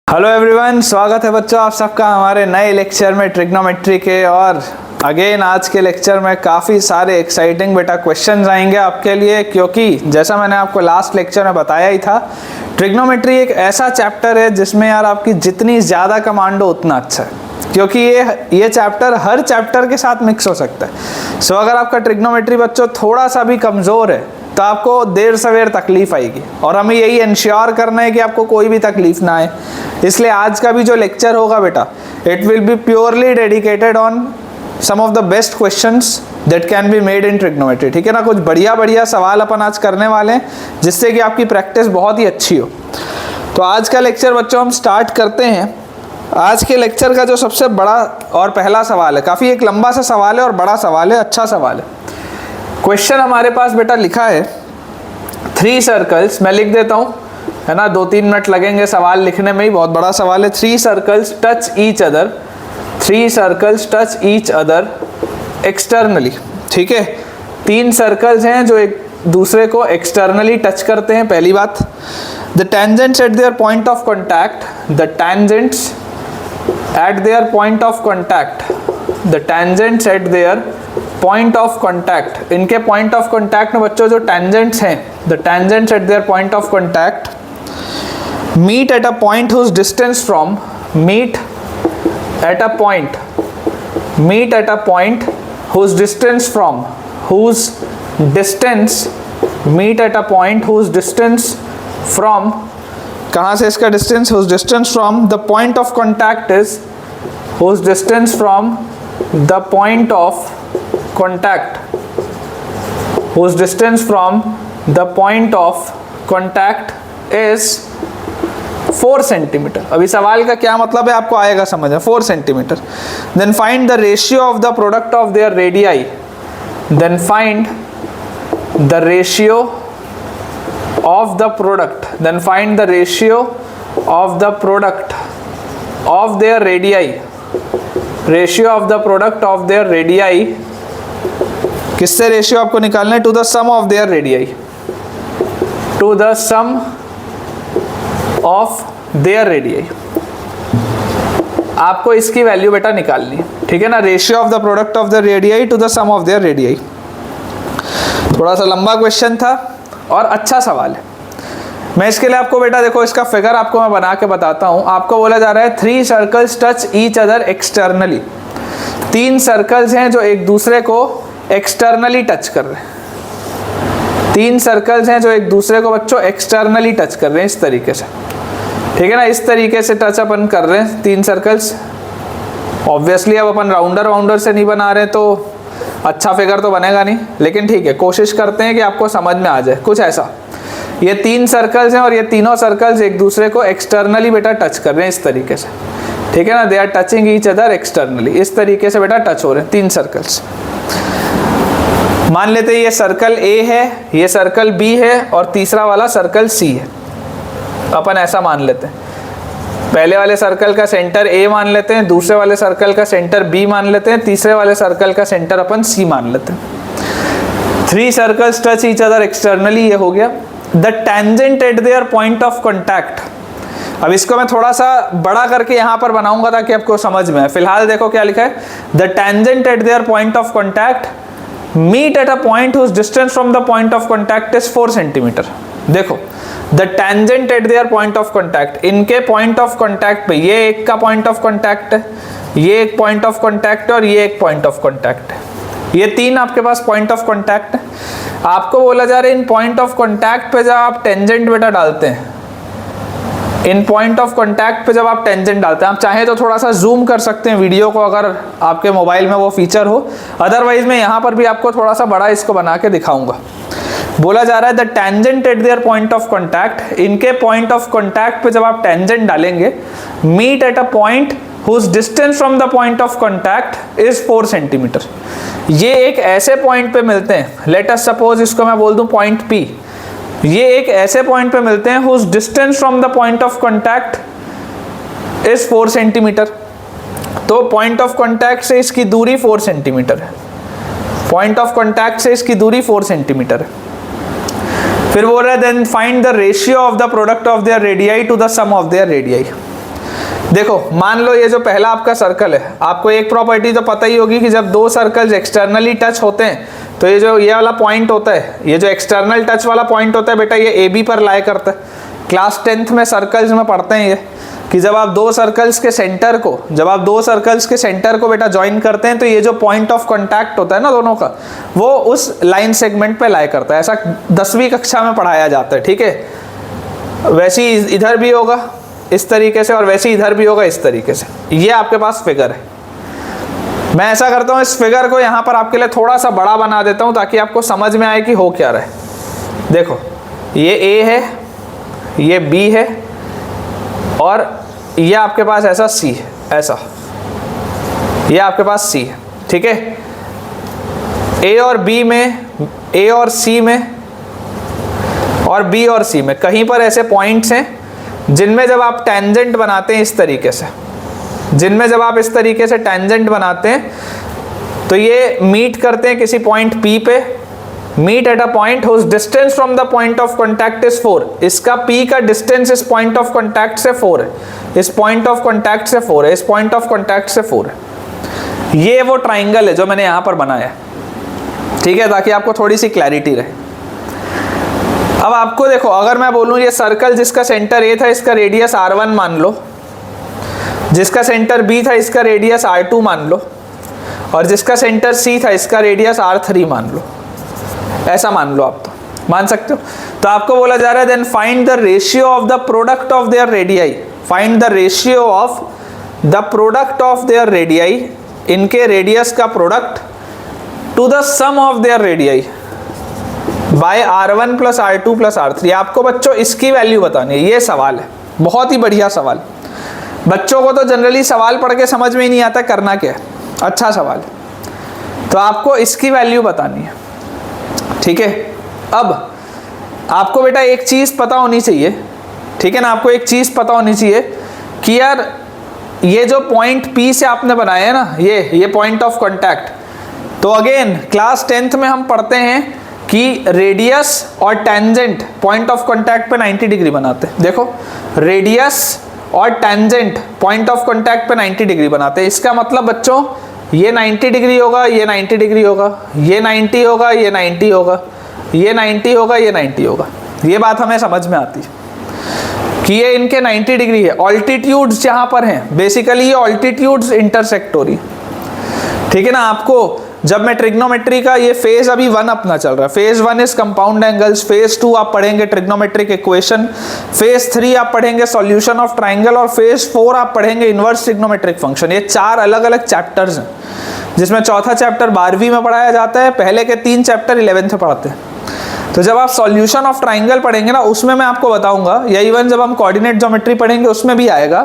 Hello everyone, स्वागत है बच्चों आप सबका हमारे नए लेक्चर में ट्रिग्नोमेट्री के। और अगेन आज के लेक्चर में काफ़ी सारे एक्साइटिंग बेटा क्वेश्चंस आएंगे आपके लिए, क्योंकि जैसा मैंने आपको लास्ट लेक्चर में बताया ही था, ट्रिग्नोमेट्री एक ऐसा चैप्टर है जिसमें यार आपकी जितनी ज़्यादा कमांड हो उतना अच्छा है, क्योंकि ये चैप्टर हर चैप्टर के साथ मिक्स हो सकता है। सो अगर आपका ट्रिग्नोमेट्री बच्चों थोड़ा सा भी कमज़ोर है तो आपको देर सवेर तकलीफ आएगी, और हमें यही इंश्योर करना है कि आपको कोई भी तकलीफ ना आए। इसलिए आज का भी जो लेक्चर होगा बेटा, it will be purely dedicated on some of the best questions that can be made in trigonometry. ठीक है ना, कुछ बढ़िया बढ़िया सवाल अपन आज करने वाले हैं जिससे कि आपकी प्रैक्टिस बहुत ही अच्छी हो। तो आज का लेक्चर बच्चों हम स्टार्ट करते हैं। आज के लेक्चर का जो सबसे बड़ा और पहला सवाल है, काफ़ी एक लंबा सा सवाल है और बड़ा सवाल है, अच्छा सवाल है। क्वेश्चन हमारे पास बेटा लिखा है 3 सर्कल्स, मैं लिख देता हूँ, है ना, 2-3 मिनट लगेंगे सवाल लिखने में ही, बहुत बड़ा सवाल है। 3 circles touch each other, 3 circles touch each other externally. ठीक है, 3 सर्कल्स हैं जो एक दूसरे को एक्सटर्नली टच करते हैं। पहली बात, the tangents at their point of contact, the tangents at their point of contact, the tangents at their point of contact, इनके पॉइंट ऑफ कॉन्टैक्ट में बच्चों जो टेंजेंट्स हैं, the tangents at their point of contact meet at a point whose distance from meet at a point whose distance from whose distance meet at a point whose distance from, कहाँ से इसका distance, whose distance from the point of contact is, whose distance from the point of contact, whose distance from the point of contact is 4 centimetre. अभी सवाल का क्या मतलब है आपको आएगा समझ में, 4 centimetre. Then find the ratio of the product of their radii, then find the ratio of the product, then find the ratio of the product of their radii, ratio of the product of their radii, किससे ratio आपको निकालना है, to the sum of their radii, to the sum of their radii. आपको इसकी value बेटा निकालनी है, ठीक है ना, ratio of the product of the radii to the sum of their radii. थोड़ा सा लंबा क्वेश्चन था और अच्छा सवाल है। मैं इसके लिए आपको बेटा देखो, इसका फिगर आपको मैं बना के बताता हूं। आपको बोला जा रहा है 3 circles touch each other externally, 3 circles हैं जो एक दूसरे को एक्सटर्नली टच कर रहे हैं। 3 सर्कल्स हैं जो एक दूसरे को बच्चों एक्सटर्नली टच कर रहे हैं, इस तरीके से। ठीक है ना, इस तरीके से टच अपन कर रहे हैं 3 सर्कल्स। ऑब्वियसली अब अपन राउंडर से नहीं बना रहे हैं तो अच्छा फिगर तो बनेगा नहीं, लेकिन ठीक है, कोशिश करते हैं कि आपको समझ में आ जाए कुछ ऐसा। ये 3 सर्कल्स हैं और ये तीनों सर्कल्स एक दूसरे को एक्सटर्नली बेटा टच कर रहे हैं, इस तरीके से। ठीक है ना, they are touching each other externally, इस तरीके से बेटा टच हो रहे हैं 3 सर्कल्स। मान लेते हैं ये सर्कल A है, ये सर्कल B है और तीसरा वाला सर्कल C है। अपन ऐसा मान लेते हैं, पहले वाले सर्कल का सेंटर A मान लेते हैं, दूसरे वाले सर्कल का सेंटर B मान लेते हैं, तीसरे वाले सर्कल का सेंटर अपन C मान लेते हैं। 3 circles touch each other externally, ये हो गया। The tangent at their point of contact, अब इसको मैं थोड़ा सा बड़ा करके यहाँ पर बनाऊंगा ताकि आपको समझ में आए। फिलहाल देखो क्या लिखा है, the tangent at their point of contact meet at a point whose distance from the point of contact is 4 centimetre. देखो, the tangent at their point of contact, इनके point of contact पे, ये एक का point of contact है, ये एक point of contact है और ये एक point of contact है। ये 3 आपके पास point of contact है। आपको बोला जा रहा है इन point of contact पे जब आप tangent बेटा डालते हैं, इन पॉइंट ऑफ कॉन्टैक्ट पे जब आप टेंजेंट डालते हैं, आप चाहें तो थोड़ा सा जूम कर सकते हैं वीडियो को अगर आपके मोबाइल में वो फीचर हो, अदरवाइज मैं यहाँ पर भी आपको थोड़ा सा बड़ा इसको बना के दिखाऊंगा। बोला जा रहा है the tangent at their point of contact, इनके पॉइंट ऑफ कॉन्टैक्ट पे जब आप टेंजेंट डालेंगे, meet at a point whose distance from the point of contact is 4 centimetre. ये एक ऐसे पॉइंट पे मिलते हैं, लेट अस सपोज इसको मैं बोल दूं पॉइंट P, ये एक ऐसे पॉइंट पे मिलते हैं whose distance from the point of contact is 4 centimetre. तो पॉइंट ऑफ कॉन्टैक्ट से इसकी दूरी 4 सेंटीमीटर है, पॉइंट ऑफ कॉन्टैक्ट से इसकी दूरी 4 सेंटीमीटर है। फिर बोल रहा है then find the ratio of the product of their radii to the sum of their radii. देखो मान लो ये जो पहला आपका सर्कल है, आपको एक प्रॉपर्टी तो पता ही होगी कि जब दो सर्कल्स एक्सटर्नली टच होते हैं तो ये जो ये वाला पॉइंट होता है, ये जो एक्सटर्नल टच वाला पॉइंट होता है बेटा, ये ए बी पर लाई करता है। क्लास 10th में सर्कल्स में पढ़ते हैं ये कि जब आप दो सर्कल्स के सेंटर को बेटा ज्वाइन करते हैं तो ये जो पॉइंट ऑफ कांटेक्ट होता है ना दोनों का, वो उस लाइन सेगमेंट पे लाई करता है। ऐसा 10वीं कक्षा में पढ़ाया जाता है, ठीक है। वैसे ही इधर भी होगा इस तरीके से और वैसे इधर भी होगा इस तरीके से। ये आपके पास फिगर है। मैं ऐसा करता हूँ, इस फिगर को यहाँ पर आपके लिए थोड़ा सा बड़ा बना देता हूँ ताकि आपको समझ में आए कि हो क्या रहा है। देखो ये A है, ये B है और ये आपके पास ऐसा C है, ऐसा ये आपके पास C है, ठीक है। A और B में, A और C में और B और C में कहीं पर ऐसे पॉइंट्स हैं जिनमें जब आप टेंजेंट बनाते हैं इस तरीके से, जिनमें जब आप इस तरीके से टेंजेंट बनाते हैं तो ये मीट करते हैं किसी पॉइंट P पे, meet at a point whose distance from the point of contact is 4। इसका P का डिस्टेंस इस पॉइंट ऑफ कांटेक्ट से 4 है, इस पॉइंट ऑफ कांटेक्ट से 4 है, इस पॉइंट ऑफ कांटेक्ट से 4 है। ये वो ट्राइंगल है जो मैंने यहाँ पर बनाया है, ठीक है, ताकि आपको थोड़ी सी क्लैरिटी रहे। अब आपको देखो, अगर मैं बोलूँ ये सर्कल जिसका सेंटर A था इसका रेडियस R1 मान लो, जिसका सेंटर B था इसका रेडियस R2 मान लो, और जिसका सेंटर C था इसका रेडियस R3 मान लो, ऐसा मान लो। आप तो मान सकते हो। तो आपको बोला जा रहा है then find the ratio of the product of their radii, find the ratio of the product of their radii, इनके रेडियस का product, to the sum of their radii by R1 plus R2 plus R3। आपको बच्चों इसकी value बतानी है। ये सवाल है, बहुत ही बढ़िया सवाल। बच्चों को तो जनरली सवाल पढ़ के समझ में ही नहीं आता करना क्या है, अच्छा सवाल है। तो आपको इसकी वैल्यू बतानी है, ठीक है। अब आपको बेटा एक चीज़ पता होनी चाहिए, ठीक है ना, आपको एक चीज़ पता होनी चाहिए कि यार ये जो पॉइंट P से आपने बनाया है ना, ये पॉइंट ऑफ कांटेक्ट, तो अगेन क्लास 10th में हम पढ़ते हैं कि रेडियस और टेंजेंट पॉइंट ऑफ कांटेक्ट पे 90 डिग्री बनाते हैं। देखो रेडियस और टेंजेंट पॉइंट ऑफ कांटेक्ट पे 90 डिग्री बनाते हैं। इसका मतलब बच्चों ये 90 डिग्री होगा, ये 90 डिग्री होगा, ये 90 होगा, ये 90 होगा, ये 90 होगा, ये 90 होगा। ये बात हमें समझ में आती है कि ये इनके 90 डिग्री है। ऑल्टीट्यूड्स जहाँ पर हैं बेसिकली ये ऑल्टीट्यूड्स इंटरसेक्ट हो रही, ठीक है ना। आपको जब मैं ट्रिग्नोमेट्री का ये फेज अभी 1 अपना चल रहा है, phase 1 is compound angles, phase 2 आप पढ़ेंगे ट्रिग्नोमेट्रिक इक्वेशन, फेज 3 आप पढ़ेंगे सॉल्यूशन ऑफ ट्राइंगल और फेज 4 आप पढ़ेंगे इनवर्स ट्रिग्नोमेट्रिक फंक्शन। ये 4 अलग अलग चैप्टर्स हैं जिसमें चौथा चैप्टर 12वीं में पढ़ाया जाता है, पहले के 3 चैप्टर 11th में पढ़ाते हैं। तो जब आप सॉल्यूशन ऑफ ट्राइंगल पढ़ेंगे ना उसमें मैं आपको बताऊंगा, या इवन जब हम कोऑर्डिनेट ज्योमेट्री पढ़ेंगे उसमें भी आएगा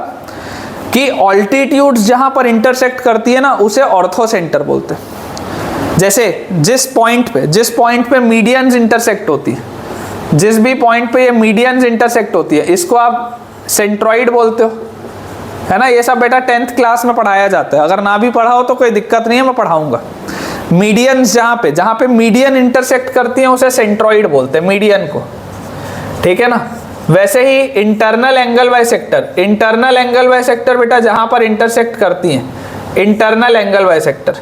कि ऑल्टीट्यूड्स जहां पर इंटरसेक्ट करती है ना उसे ऑर्थोसेंटर बोलते हैं। जैसे जिस पॉइंट पे मीडियंस इंटरसेक्ट होती है, जिस भी पॉइंट पे ये मीडियंस इंटरसेक्ट होती है इसको आप सेंट्रॉइड बोलते हो, है ना। ये सब बेटा 10th क्लास में पढ़ाया जाता है, अगर ना भी पढ़ा हो तो कोई दिक्कत नहीं है, मैं पढ़ाऊंगा। मीडियंस जहाँ पे मीडियन इंटरसेक्ट करती हैं उसे सेंट्रॉइड बोलते हैं, मीडियन को, ठीक है ना। वैसे ही internal angle bisector, internal angle bisector बेटा जहाँ पर इंटरसेक्ट करती हैं, इंटरनल एंगल बाइसेक्टर,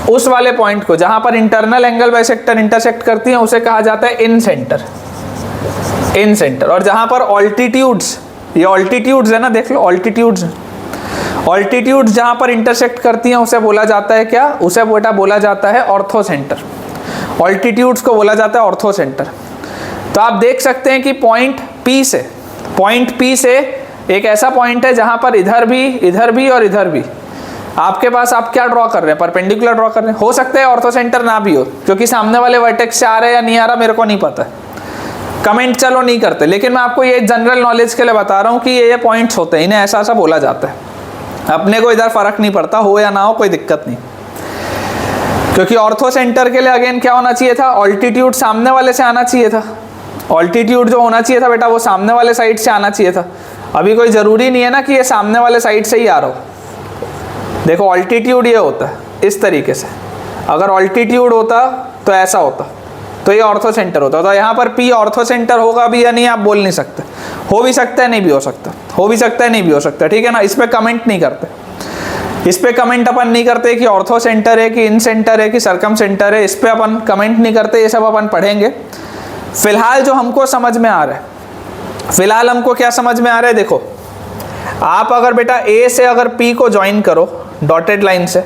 उस वाले पॉइंट को जहां पर इंटरनल एंगल बाइसेक्टर इंटरसेक्ट करती हैं उसे कहा जाता है इन सेंटर, इन सेंटर। और जहां पर ऑल्टीट्यूड्स, ये ऑल्टीट्यूड्स है ना, देख लो ऑल्टीट्यूड्स, ऑल्टीट्यूड्स जहां पर इंटरसेक्ट करती हैं उसे बोला जाता है क्या, उसे बेटा बोला जाता है ऑर्थो सेंटर। ऑल्टीट्यूड्स को बोला जाता है ऑर्थो सेंटर। तो आप देख सकते हैं कि पॉइंट P से एक ऐसा पॉइंट है जहां पर इधर भी और इधर भी आपके पास आप क्या ड्रॉ कर रहे हैं, परपेंडिकुलर ड्रॉ कर रहे हैं। हो सकता है ऑर्थो सेंटर ना भी हो क्योंकि सामने वाले वर्टेक्स से आ रहा है या नहीं आ रहा मेरे को नहीं पता, कमेंट चलो नहीं करते, लेकिन मैं आपको ये जनरल नॉलेज के लिए बता रहा हूँ कि ये पॉइंट्स होते हैं, इन्हें ऐसा ऐसा बोला जाता है। अपने को इधर फर्क नहीं पड़ता, हो या ना हो कोई दिक्कत नहीं, क्योंकि ऑर्थो सेंटर के लिए अगेन क्या होना चाहिए था, ऑल्टीट्यूड सामने वाले से आना चाहिए था। ऑल्टीट्यूड जो होना चाहिए था बेटा वो सामने वाले साइड से आना चाहिए था। अभी कोई ज़रूरी नहीं है ना कि ये सामने वाले साइड से ही आ रहा हो। देखो ऑल्टीट्यूड ये होता है इस तरीके से, अगर ऑल्टीट्यूड होता तो ऐसा होता, तो तो ये ऑर्थो सेंटर होता है। तो यहाँ पर P ऑर्थो सेंटर होगा भी या नहीं आप बोल नहीं सकते, हो भी सकता है नहीं भी हो सकता, हो भी सकता है नहीं भी हो सकता, ठीक है ना। इस पे कमेंट नहीं करते, इस पे कमेंट अपन नहीं करते कि ऑर्थो सेंटर है कि इन सेंटर है कि सर्कम सेंटर है, इस पे अपन कमेंट नहीं करते, ये सब अपन पढ़ेंगे। फिलहाल जो हमको समझ में आ रहा है, फिलहाल हमको क्या समझ में आ रहा है, देखो आप अगर बेटा A से अगर P को ज्वाइन करो डॉटेड लाइन से,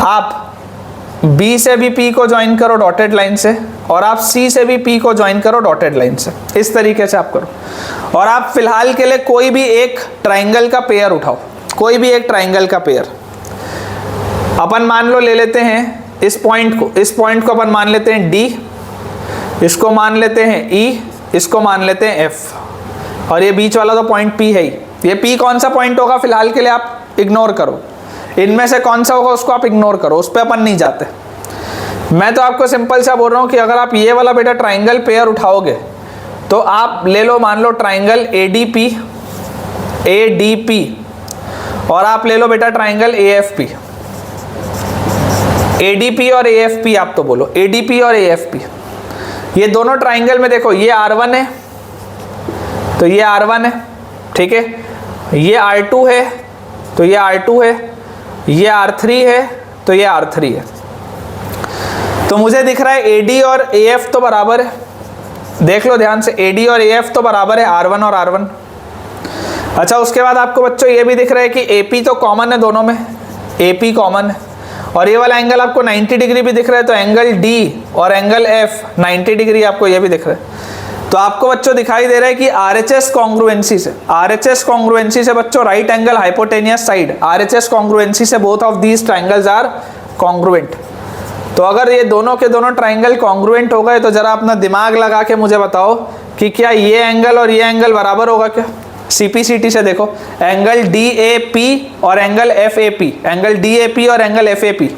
आप B से भी P को ज्वाइन करो डॉटेड लाइन से, और आप C से भी P को ज्वाइन करो डॉटेड लाइन से, इस तरीके से आप करो। और आप फिलहाल के लिए कोई भी एक ट्राइंगल का पेयर उठाओ, कोई भी एक ट्राइंगल का पेयर अपन मान लो ले लेते हैं इस पॉइंट को अपन मान लेते हैं D, इसको मान लेते हैं E, इसको मान लेते हैं F, और ये बीच वाला तो पॉइंट P है ही। ये P कौन सा पॉइंट होगा फिलहाल के लिए आप इग्नोर करो, इनमें से कौन सा होगा उसको आप इग्नोर करो, उस पर अपन नहीं जाते। मैं तो आपको सिंपल सा बोल रहा हूँ कि अगर आप ये वाला बेटा ट्राइंगल पेयर उठाओगे तो आप ले लो, मान लो ट्राइंगल ADP, और आप ले लो बेटा ट्राइंगल AFP। ADP और AFP आप तो बोलो, ADP और AFP, ये दोनों ट्राइंगल में देखो ये R1 है तो ये R1 है, ठीक है, ये R2 है तो ये R2 है, ये R3 है तो ये R3 है। तो मुझे दिख रहा है AD और AF तो बराबर है, देख लो ध्यान से, AD और AF तो बराबर है R1 और R1। अच्छा उसके बाद आपको बच्चों ये भी दिख रहा है कि AP तो कॉमन है दोनों में, AP कॉमन है, और ये वाला एंगल आपको 90 डिग्री भी दिख रहा है, तो एंगल D और एंगल F 90 डिग्री आपको ये भी दिख रहा है। तो आपको बच्चों दिखाई दे रहा है कि RHS कॉन्ग्रुएंसी से बच्चों right angle hypotenuse side, RHS congruency से both of these triangles are congruent. तो अगर ये दोनों के दोनों ट्राइंगल कॉन्ग्रुएंट हो गए तो जरा अपना दिमाग लगा के मुझे बताओ कि क्या ये एंगल और ये एंगल बराबर होगा क्या। CPCT से देखो, एंगल DAP और एंगल FAP, एंगल DAP और एंगल FAP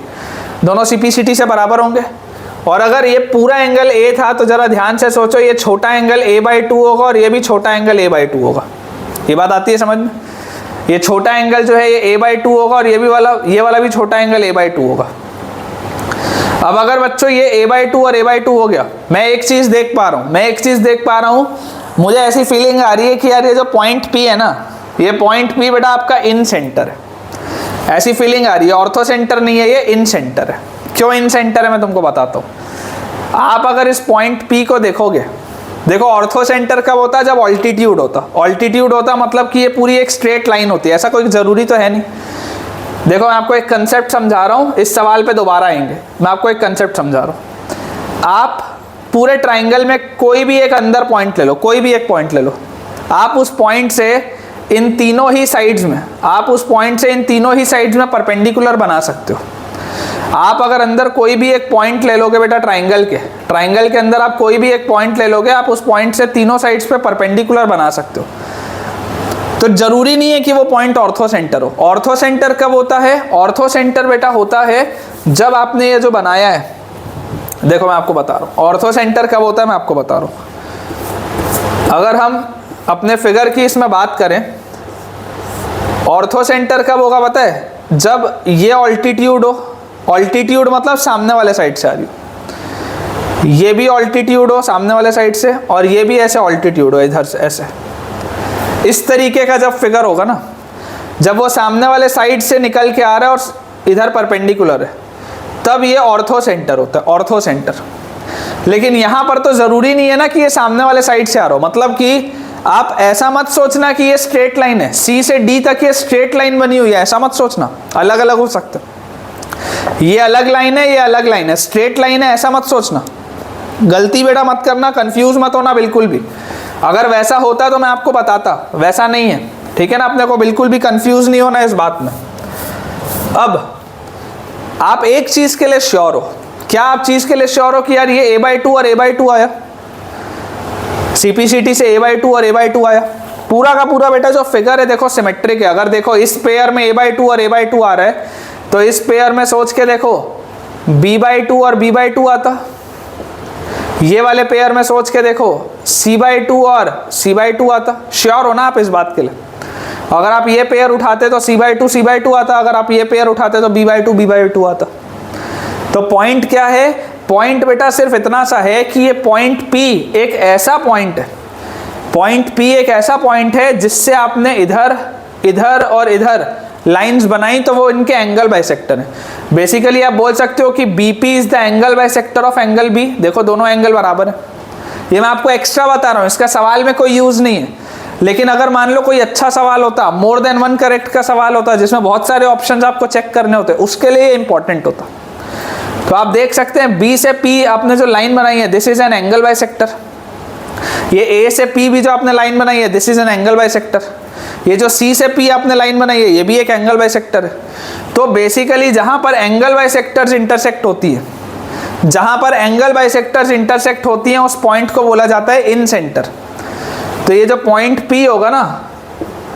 दोनों CPCT से बराबर होंगे। और अगर ये पूरा एंगल A था तो जरा ध्यान से सोचो, ये छोटा एंगल A/2 होगा और ये भी छोटा एंगल A/2 होगा। ये बात आती है समझ में, ये छोटा एंगल जो है ये A/2 होगा और ये वाला भी छोटा एंगल A/2 होगा। अब अगर बच्चों ये A/2 और A/2 हो गया, मैं एक चीज देख पा रहा हूँ, मुझे ऐसी फीलिंग आ रही है कि यार ये जो पॉइंट P है ना, ये पॉइंट P बेटा आपका इन सेंटर है, ऐसी फीलिंग आ रही है। ऑर्थो सेंटर नहीं है, ये इन सेंटर है। क्यों इन सेंटर है मैं तुमको बताता हूँ। आप अगर इस पॉइंट P को देखोगे, देखो ऑर्थो सेंटर कब होता है, जब ऑल्टीट्यूड होता मतलब कि ये पूरी एक स्ट्रेट लाइन होती है, ऐसा कोई जरूरी तो है नहीं। देखो मैं आपको एक कंसेप्ट समझा रहा हूँ, इस सवाल पे दोबारा आएंगे, मैं आपको एक कंसेप्ट समझा रहा हूँ। आप पूरे ट्राइंगल में कोई भी एक अंदर पॉइंट ले लो, कोई भी एक पॉइंट ले लो, आप उस पॉइंट से इन तीनों ही साइड्स में परपेंडिकुलर बना सकते हो। आप अगर अंदर कोई भी एक पॉइंट ले लोगे बेटा ट्राइंगल के अंदर आप कोई भी एक पॉइंट ले लोगे, आप उस पॉइंट से तीनों साइड्स पे परपेंडिकुलर बना सकते हो। तो जरूरी नहीं है कि वो पॉइंट ऑर्थो सेंटर हो। ऑर्थो सेंटर कब होता है, ऑर्थो सेंटर बेटा होता है जब आपने ये जो बनाया है, देखो मैं आपको बता रहा हूँ ऑर्थो सेंटर कब होता है, मैं आपको बता रहा हूँ। अगर हम अपने फिगर की इसमें बात करें, ऑर्थो सेंटर कब होगा पता है, जब ये ऑल्टीट्यूड हो, ऑल्टीट्यूड मतलब सामने वाले साइड से आ रही हो, ये भी ऑल्टीट्यूड हो सामने वाले साइड से, और ये भी ऐसे ऑल्टीट्यूड हो इधर से ऐसे, इस तरीके का जब फिगर होगा ना, जब वो सामने वाले साइड से निकल के आ रहा है और इधर परपेंडिकुलर है, तब ये ऑर्थो सेंटर होता है, ऑर्थो सेंटर। लेकिन यहाँ पर तो जरूरी नहीं है ना कि ये सामने वाले साइड से आ रहा हो, मतलब कि आप ऐसा मत सोचना कि ये स्ट्रेट लाइन है, C से D तक ये स्ट्रेट लाइन बनी हुई है, ऐसा मत सोचना, अलग अलग हो सकता है। ये अलग लाइन है, ये अलग लाइन है, स्ट्रेट लाइन है ऐसा मत सोचना, गलती बेटा मत करना, कंफ्यूज मत होना बिल्कुल भी। अगर वैसा होता तो मैं आपको बताता, वैसा नहीं है, ठीक है ना। अपने को बिल्कुल भी कंफ्यूज नहीं होना इस बात में। अब आप एक चीज के लिए श्योर हो, क्या आप चीज के लिए श्योर हो कि यार ये A/2 और A/2 आया, CPCT से A/2 और A/2 आया, पूरा का पूरा बेटा जो फिगर है देखो सिमेट्रिक है। अगर देखो इस पेयर में A/2 और A/2 आ रहा है, तो इस पेयर में सोच के देखो B/2 और B/2 आता, ये वाले पेयर में सोच के देखो C/2 और C/2 आता। श्योर हो ना आप इस बात के लिए। अगर आप ये पेयर उठाते तो C/2 आता, अगर आप ये पेयर उठाते तो B/2 आता। तो पॉइंट क्या है, पॉइंट बेटा सिर्फ इतना सा है कि ये पॉइंट P एक ऐसा पॉइंट है, पॉइंट P एक ऐसा पॉइंट है जिससे आपने इधर इधर और इधर लाइंस बनाई तो वो इनके एंगल बाइसेक्टर है। बेसिकली आप बोल सकते हो कि BP is the angle bisector of angle B। देखो दोनों एंगल बराबर है। ये मैं आपको एक्स्ट्रा बता रहा हूँ, इसका सवाल में कोई यूज नहीं है, लेकिन अगर मान लो कोई अच्छा सवाल होता, मोर देन वन करेक्ट का सवाल होता जिसमें बहुत सारे ऑप्शंस आपको चेक करने होते, उसके लिए इंपॉर्टेंट होता। तो आप देख सकते हैं B से P आपने जो लाइन बनाई है this is an angle bisector. ये A से P भी जो आपने लाइन बनाई है this is an angle bisector. ये जो C से P आपने लाइन बनाई है ये भी एक एंगल बाइसेक्टर है। तो बेसिकली जहां पर एंगल बाइसेक्टर्स इंटरसेक्ट होती है, जहां पर एंगल बाइसेक्टर्स इंटरसेक्ट होती हैं उस पॉइंट को बोला जाता है इन सेंटर। तो ये जो पॉइंट P होगा ना,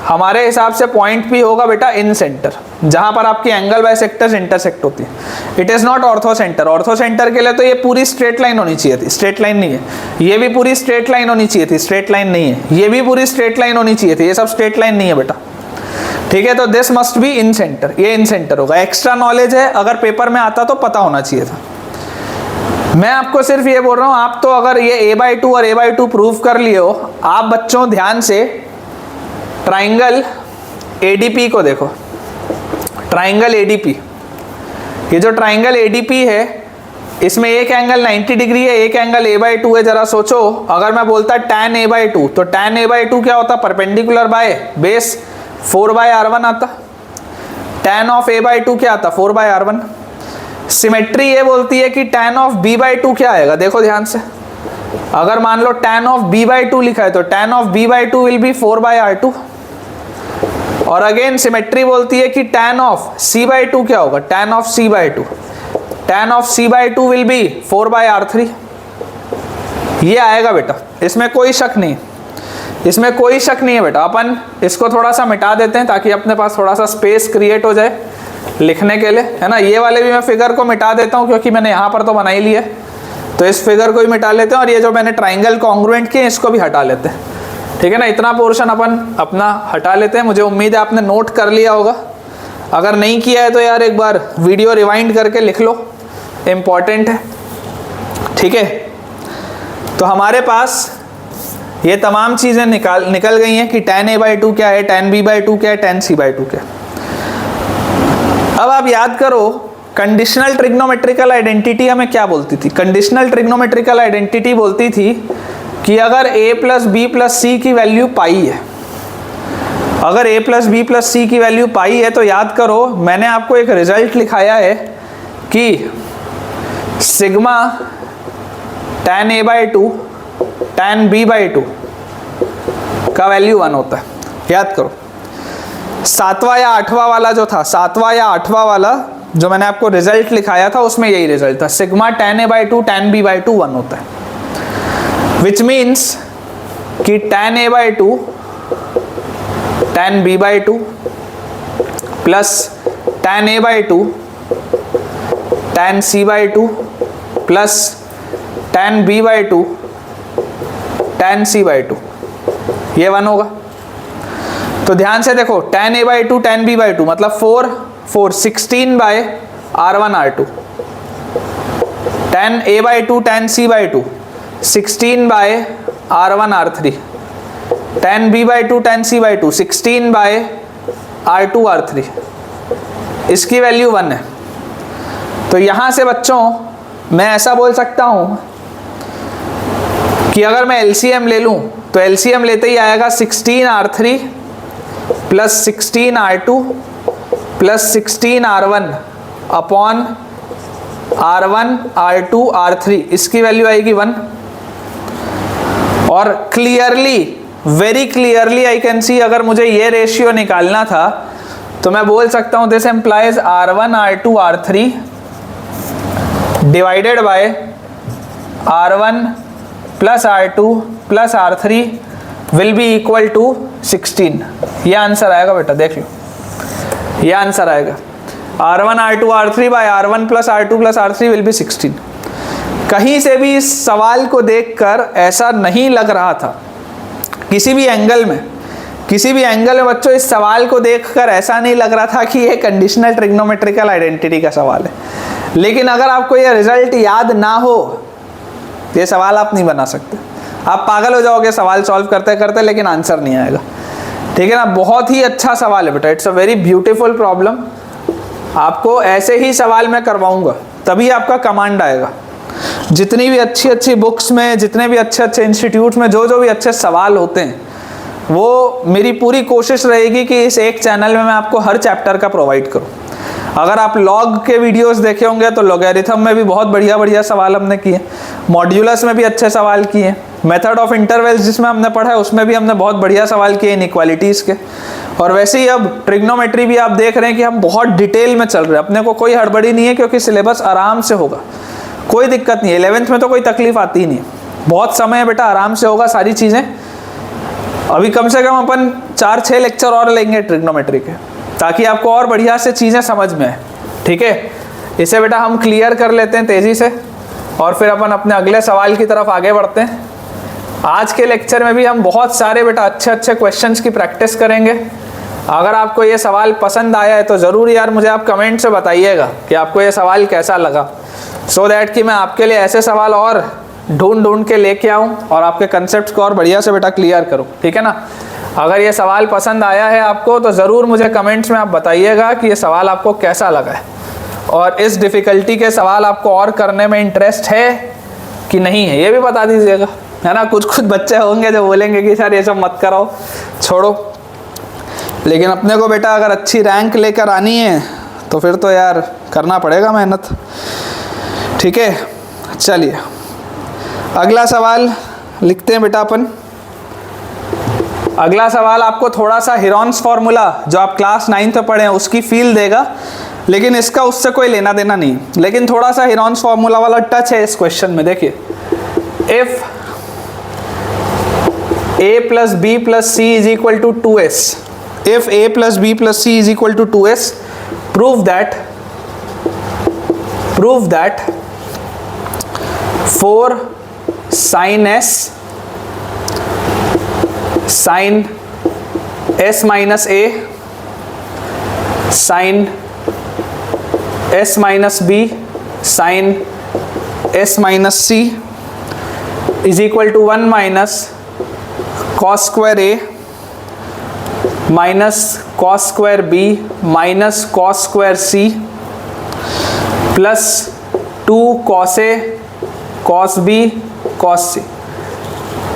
हमारे हिसाब से पॉइंट P होगा बेटा इन सेंटर, जहां पर आपकी एंगल बाइसेक्टर्स इंटरसेक्ट होती है। It is not ortho centre. Ortho centre के लिए तो ये पूरी स्ट्रेट लाइन होनी चाहिए थी, स्ट्रेट लाइन नहीं है। ये भी पूरी स्ट्रेट लाइन होनी चाहिए थी, स्ट्रेट लाइन नहीं है। ये भी पूरी स्ट्रेट लाइन होनी चाहिए थी, ये सब स्ट्रेट लाइन नहीं है बेटा। ठीक है, तो this must be in centre, ये इन सेंटर होगा। एक्स्ट्रा नॉलेज है, अगर पेपर में आता तो पता होना चाहिए था। मैं आपको सिर्फ ये बोल रहा हूँ, आप तो अगर ये a/2 और a/2 प्रूव कर लिए हो, आप बच्चों ध्यान से ट्राइंगल ADP को देखो। ट्राइंगल ADP, ये जो ट्राइंगल ADP है इसमें एक एंगल 90 डिग्री है, एक एंगल a/2 है। जरा सोचो, अगर मैं बोलता tan a/2 तो tan a/2 क्या होता? परपेंडिकुलर बाय बेस 4/r1 आता। tan ऑफ a/2 क्या आता? 4/r1। सिमेट्री ये बोलती है कि tan ऑफ b/2 क्या आएगा? देखो ध्यान से, अगर मान लो tan ऑफ b/2 लिखा है तो tan of b/2 will be 4/r2। और अगेन सिमेट्री बोलती है कि tan ऑफ c/2 क्या होगा? tan of c/2, tan of c/2 will be 4/r3। ये आएगा बेटा, इसमें कोई शक नहीं, इसमें कोई शक नहीं है बेटा। अपन इसको थोड़ा सा मिटा देते हैं ताकि अपने पास थोड़ा सा स्पेस क्रिएट हो जाए लिखने के लिए, है ना। ये वाले भी मैं फिगर को मिटा देता हूँ क्योंकि मैंने यहाँ पर तो बना ही लिया है, तो इस फिगर को भी मिटा लेते हैं। और ये जो मैंने ट्राइंगल कॉन्ग्रुएंट किए इसको भी हटा लेते हैं, ठीक है ना। इतना पोर्शन अपन अपना हटा लेते हैं। मुझे उम्मीद है आपने नोट कर लिया होगा, अगर नहीं किया है तो यार एक बार वीडियो रिवाइंड करके लिख लो, इम्पॉर्टेंट है, ठीक है। तो हमारे पास ये तमाम चीज़ें निकल गई हैं कि tan a/2 क्या है, tan b/2 क्या है, tan c/2 क्या है। अब आप याद करो, कंडीशनल ट्रिग्नोमेट्रिकल आइडेंटिटी हमें क्या बोलती थी? कंडीशनल ट्रिग्नोमेट्रिकल आइडेंटिटी बोलती थी कि अगर a प्लस बी प्लस सी की वैल्यू पाई है, अगर a प्लस बी प्लस सी की वैल्यू पाई है तो याद करो मैंने आपको एक रिजल्ट लिखाया है कि sigma tan a/2 tan b/2 का वैल्यू 1 होता है। याद करो, सातवां या आठवां वाला जो था, सातवां या आठवां वाला जो मैंने आपको रिजल्ट लिखाया था उसमें यही रिजल्ट था, sigma tan a/2 tan b/2 1 होता है। विच मीन्स कि tan a/2 tan b/2 plus tan a/2 tan c/2 plus tan b/2 tan c/2 ये 1 होगा। तो ध्यान से देखो, tan a/2 tan b/2 मतलब 4 16/r1r2, tan a/2 tan c/2 16/r1r3, tan b/2 tan c/2 16/r2r3, इसकी value 1 है। तो यहां से बच्चों मैं ऐसा बोल सकता हूं कि अगर मैं LCM ले लूं तो LCM लेते ही आएगा 16r3 plus 16r2 plus 16r1 upon r1 r2 r3, इसकी वैल्यू आएगी 1। और clearly, very clearly I can see, अगर मुझे ये रेशियो निकालना था तो मैं बोल सकता हूं this implies r1 r2 r3 divided by r1 plus r2 plus r3 will be equal to 16। ये आंसर आएगा बेटा, देख लो, ये आंसर आएगा r1 r2 r3 by r1 plus r2 plus r3 will be 16। कहीं से भी इस सवाल को देखकर ऐसा नहीं लग रहा था, किसी भी एंगल में बच्चों इस सवाल को देखकर ऐसा नहीं लग रहा था कि ये कंडीशनल ट्रिग्नोमेट्रिकल आइडेंटिटी का सवाल है। लेकिन अगर आपको ये रिजल्ट याद ना हो, ये सवाल आप नहीं बना सकते। आप पागल हो जाओगे सवाल सॉल्व करते करते, लेकिन आंसर नहीं आएगा। ठीक है ना, बहुत ही अच्छा सवाल है बेटा, it's a very beautiful problem. आपको ऐसे ही सवाल मैं करवाऊंगा, तभी आपका कमांड आएगा। जितनी भी अच्छी अच्छी बुक्स में, जितने भी अच्छे अच्छे इंस्टीट्यूट्स में जो भी अच्छे सवाल होते हैं, वो मेरी पूरी कोशिश रहेगी कि इस एक चैनल में मैं आपको हर चैप्टर का प्रोवाइड करूं। अगर आप लॉग के वीडियोस देखे होंगे तो लॉगरिथम में भी बहुत बढ़िया बढ़िया सवाल हमने किए, मॉड्यूलस में भी अच्छे सवाल किए, मेथड ऑफ इंटरवल्स जिसमें हमने पढ़ा है उसमें भी हमने बहुत बढ़िया सवाल किए इनइक्वालिटीज़ के। और वैसे ही अब ट्रिग्नोमेट्री भी आप देख रहे हैं कि हम बहुत डिटेल में चल रहे हैं, अपने को कोई हड़बड़ी नहीं है क्योंकि सिलेबस आराम से होगा, कोई दिक्कत नहीं है। 11th में तो कोई तकलीफ आती ही नहीं, बहुत समय है बेटा, आराम से होगा सारी चीज़ें। अभी कम से कम अपन 4-6 लेक्चर और लेंगे ट्रिग्नोमेट्री के, ताकि आपको और बढ़िया से चीज़ें समझ में आए। ठीक है, इसे बेटा हम क्लियर कर लेते हैं तेज़ी से और फिर अपन अपने अगले सवाल की तरफ आगे बढ़ते हैं। आज के लेक्चर में भी हम बहुत सारे बेटा अच्छे अच्छे क्वेश्चंस की प्रैक्टिस करेंगे। अगर आपको ये सवाल पसंद आया है तो ज़रूर यार मुझे आप कमेंट से बताइएगा कि आपको ये सवाल कैसा लगा, सो दैट कि मैं आपके लिए ऐसे सवाल और ढूंढ के लेके आऊँ और आपके कंसेप्ट को और बढ़िया से बेटा क्लियर करूँ। ठीक है ना, अगर ये सवाल पसंद आया है आपको तो ज़रूर मुझे कमेंट्स में आप बताइएगा कि ये सवाल आपको कैसा लगा है, और इस डिफ़िकल्टी के सवाल आपको और करने में इंटरेस्ट है कि नहीं है, ये भी बता दीजिएगा, है ना। कुछ बच्चे होंगे जो बोलेंगे कि सर ये सब मत कराओ, छोड़ो, लेकिन अपने को बेटा अगर अच्छी रैंक लेकर आनी है तो फिर तो यार करना पड़ेगा मेहनत। ठीक है, चलिए अगला सवाल लिखते हैं बेटा अपन। अगला सवाल आपको थोड़ा सा हेरॉन्स फॉर्मूला जो आप क्लास 9th में पढ़े हैं उसकी फील देगा, लेकिन इसका उससे कोई लेना देना नहीं, लेकिन थोड़ा सा हेरॉन्स फॉर्मूला वाला टच है इस क्वेश्चन में। देखिए, if a plus b plus c is equal to 2s, if a plus b plus c is equal to 2s, prove that 4 sin s minus a sin s minus b sin s minus c is equal to 1 minus cos square a minus cos square b minus cos square c plus 2 cos a cos b cos c।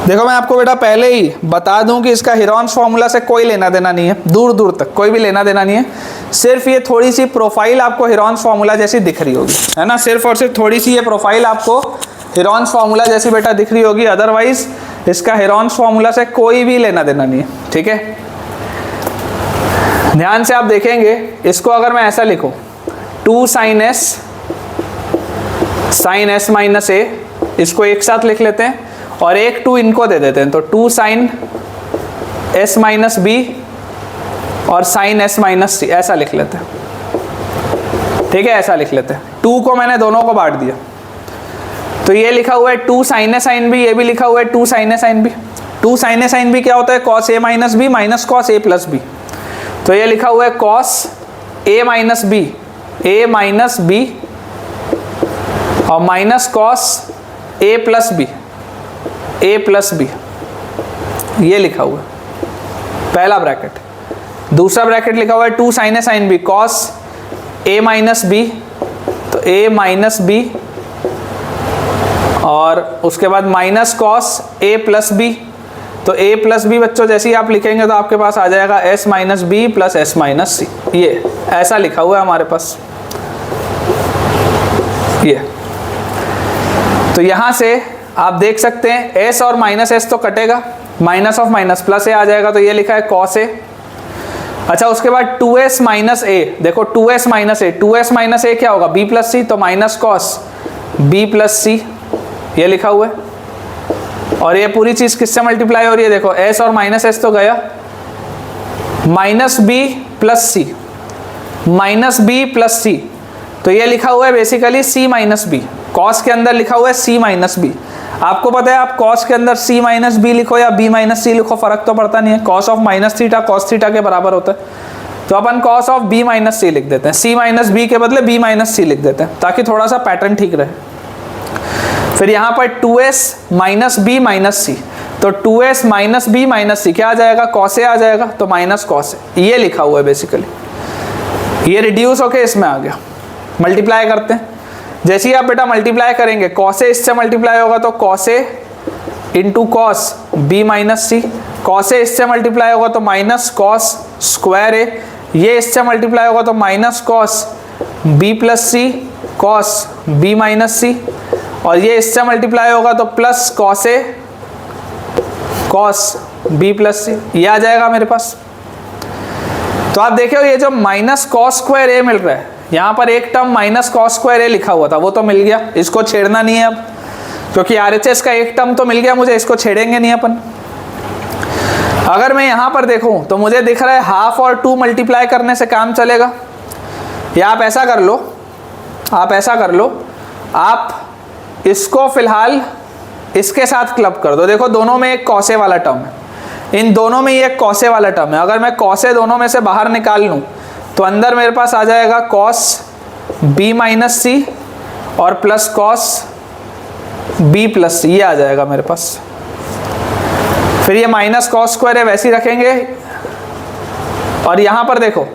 देखो मैं आपको बेटा पहले ही बता दूं कि इसका Heron's formula से कोई लेना देना नहीं है, दूर दूर तक कोई भी लेना देना नहीं है। सिर्फ ये थोड़ी सी प्रोफाइल आपको हेरॉन्स फॉर्मूला जैसी दिख रही होगी, है ना, सिर्फ और सिर्फ थोड़ी सी ये प्रोफाइल आपको हेरॉन्स फॉर्मूला जैसी बेटा दिख रही होगी, अदरवाइज इसका हेरॉन्स फॉर्मूला से कोई भी लेना देना नहीं है। ठीक है, ध्यान से आप देखेंगे, इसको अगर मैं ऐसा लिखूं 2 sin s माइनस a, इसको एक साथ लिख लेते हैं और एक 2 इनको दे देते हैं, तो 2 sin s माइनस b और sin s माइनस c ऐसा लिख लेते हैं। ठीक है, ऐसा लिख लेते हैं। 2 को मैंने दोनों को बांट दिया, तो ये लिखा हुआ है 2 sin a sin b, ये भी लिखा हुआ है 2 sin a sin b। 2 sin a sin b क्या होता है, cos a minus b minus cos a plus b, तो ये लिखा हुआ है cos a minus b, a minus b और minus cos a plus b, a plus b, ये लिखा हुआ है पहला ब्रैकेट। दूसरा ब्रैकेट लिखा हुआ है 2 sin a sin b cos a minus b, तो a माइनस b और उसके बाद minus cos a plus b, तो a प्लस b बच्चों जैसे ही आप लिखेंगे तो आपके पास आ जाएगा s minus b plus s minus c, ये ऐसा लिखा हुआ है हमारे पास ये। तो यहाँ से आप देख सकते हैं s और माइनस s तो कटेगा, minus of minus plus a आ जाएगा, तो ये लिखा है cos a। अच्छा, उसके बाद 2s माइनस a, देखो 2s minus a, 2s minus a क्या होगा b प्लस c, तो minus cos b plus c, ये लिखा हुआ है। और ये पूरी चीज किससे मल्टीप्लाई हो रही है, देखो s और माइनस s तो गया, minus b plus c, minus b plus c, तो ये लिखा हुआ है basically c minus b, cos के अंदर लिखा हुआ है c माइनस b। आपको पता है आप cos के अंदर c माइनस b लिखो या b माइनस c लिखो, फर्क तो पड़ता नहीं है, cos of minus theta cos theta के बराबर होता है। तो अपन cos ऑफ b माइनस सी लिख देते हैं, c माइनस बी के बदले b माइनस सी लिख देते हैं ताकि थोड़ा सा पैटर्न ठीक रहे। फिर यहाँ पर 2s माइनस बी माइनस सी, तो 2s माइनस बी माइनस सी क्या आ जाएगा, cos a आ जाएगा, तो माइनस cos a, ये लिखा हुआ है बेसिकली। ये रिड्यूस होके इसमें आ गया। मल्टीप्लाई करते हैं, जैसे ही आप बेटा मल्टीप्लाई करेंगे cos a इससे मल्टीप्लाई होगा तो cos a into cos B minus C, cos A इससे मल्टीप्लाई होगा तो माइनस कॉस स्क्वायर ए, ये इससे मल्टीप्लाई होगा तो माइनस कॉस बी प्लस सी कॉस बी माइनस सी, और ये इससे मल्टीप्लाई होगा तो plus cos A cos B plus सी, ये आ जाएगा मेरे पास। तो आप देखिए ये जो माइनस कॉस स्क्वायर ए मिल रहा है, यहाँ पर एक टर्म माइनस कॉस स्क्वायर ए लिखा हुआ था वो तो मिल गया, इसको छेड़ना नहीं है अब, क्योंकि RHS का एक टर्म तो मिल गया मुझे, इसको छेड़ेंगे नहीं अपन। अगर मैं यहाँ पर देखूँ तो मुझे दिख रहा है हाफ और 2 मल्टीप्लाई करने से काम चलेगा, या आप ऐसा कर लो, आप इसको फिलहाल इसके साथ क्लब कर दो। देखो दोनों में एक कॉसे वाला टर्म है, इन दोनों में ये एक कॉसे वाला टर्म है। अगर मैं कॉसे दोनों में से बाहर निकाल लूँ तो अंदर मेरे पास आ जाएगा कॉस बी माइनस सी और प्लस कॉस बी प्लस सी, ये आ जाएगा मेरे पास। फिर ये माइनस कॉस स्क्वायर है वैसे ही रखेंगे। और यहाँ पर देखो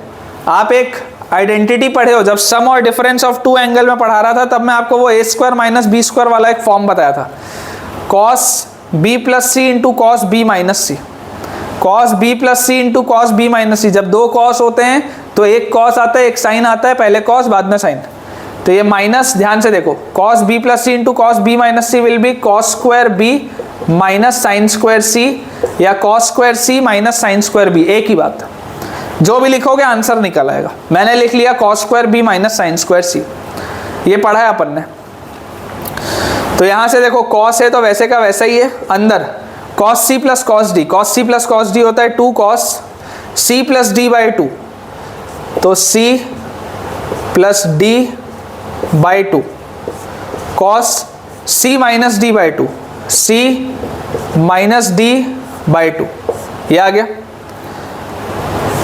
आप एक आइडेंटिटी पढ़े हो, जब सम और डिफरेंस ऑफ टू एंगल में पढ़ा रहा था तब मैं आपको वो ए स्क्वायर माइनस बी स्क्वायर वाला एक फॉर्म बताया था, cos B plus C into cos B minus C, cos B plus C into cos B minus सी। जब दो कॉस होते हैं तो एक कॉस आता है एक साइन आता है, पहले कॉस बाद में साइन, तो ये माइनस, ध्यान से देखो, cos B plus C into cos B minus C will be cos square B minus sine square C, या cos square C minus sine square B, एक ही बात। जो भी लिखोगे आंसर निकल आएगा। मैंने लिख लिया cos square B minus sine square C, ये पढ़ा है अपन ने। तो यहाँ से देखो कॉस है तो वैसे का वैसा ही है, अंदर cos C plus cos D, cos C plus cos D होता है 2 cos C plus D by 2, तो C plus D by 2, cos C minus D by 2, C minus D by 2, ये आ गया।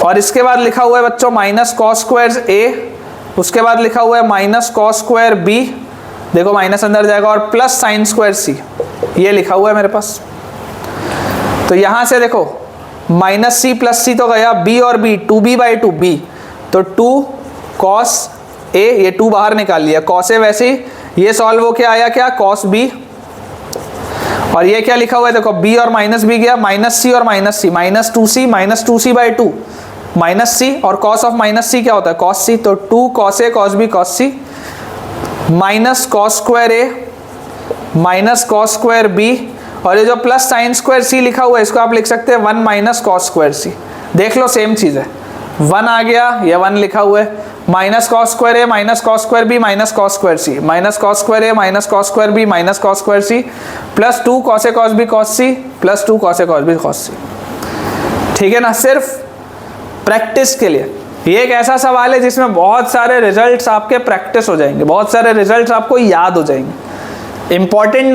और इसके बाद लिखा हुआ है बच्चों माइनस कॉस स्क्वायर ए, उसके बाद लिखा हुआ है माइनस कॉस स्क्वायर बी, देखो माइनस अंदर जाएगा, और प्लस साइन स्क्वायर सी, ये लिखा हुआ है मेरे पास। तो यहाँ से देखो माइनस सी प्लस सी तो गया, बी और बी 2b बाई 2 बी, तो 2 कॉस ए, ये 2 बाहर निकाल लिया, कॉस ए वैसे ही ये सॉल्व हो के आया क्या कॉस बी, और ये क्या लिखा हुआ है देखो b और माइनस बी गया, माइनस सी और minus C, minus 2c by 2 minus C, और कॉस ऑफ माइनस सी क्या होता है कॉस सी, तो 2 cos A cos B cos C, minus cos square A minus cos square B, और ये जो प्लस साइन स्क्वायर सी लिखा हुआ है इसको आप लिख सकते हैं 1 माइनस कॉस स्क्वायर सी। देख लो सेम चीज़ है, 1 आ गया, ये 1 लिखा हुआ है, minus cos square A minus cos square B minus cos square C, minus cos square A minus cos square B minus cos square C, plus 2 cos A cos B cos C, plus 2 cos A cos B cos C. ठीक है ना, सिर्फ practice के लिए। ये एक ऐसा सवाल है जिसमें बहुत सारे रिजल्ट्स आपके प्रैक्टिस हो जाएंगे, बहुत सारे रिजल्ट्स आपको याद हो जाएंगे। इम्पॉर्टेंट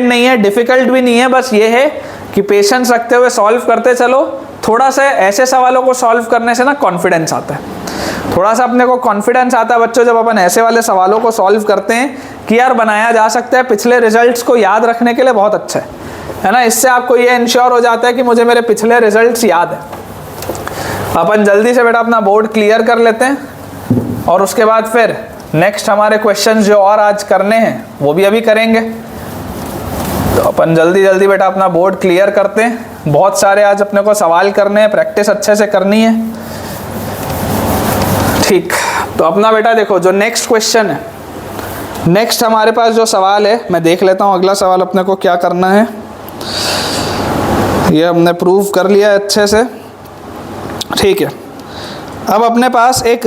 नहीं है, डिफिकल्ट भी नहीं है, बस ये है कि पेशेंस रखते हुए सॉल्व करते चलो। थोड़ा सा ऐसे सवालों को सॉल्व करने से ना कॉन्फिडेंस आता है, थोड़ा सा अपने को कॉन्फिडेंस आता है बच्चों जब अपन ऐसे वाले सवालों को सॉल्व करते हैं कि यार बनाया जा सकता है। पिछले रिजल्ट्स को याद रखने के लिए बहुत अच्छा है ना, इससे आपको ये इंश्योर हो जाता है कि मुझे मेरे पिछले रिजल्ट्स याद है। अपन जल्दी से बेटा अपना बोर्ड क्लियर कर लेते हैं और उसके बाद फिर नेक्स्ट हमारे क्वेश्चंस जो और आज करने हैं वो भी अभी करेंगे। तो अपन जल्दी बेटा अपना बोर्ड क्लियर करते हैं, बहुत सारे आज अपने को सवाल करने हैं, प्रैक्टिस अच्छे से करनी है। ठीक, तो अपना बेटा देखो जो नेक्स्ट क्वेश्चन है, नेक्स्ट हमारे पास जो सवाल है मैं देख लेता हूँ अगला सवाल अपने को क्या करना है। ये हमने प्रूव कर लिया है अच्छे से, ठीक है। अब अपने पास एक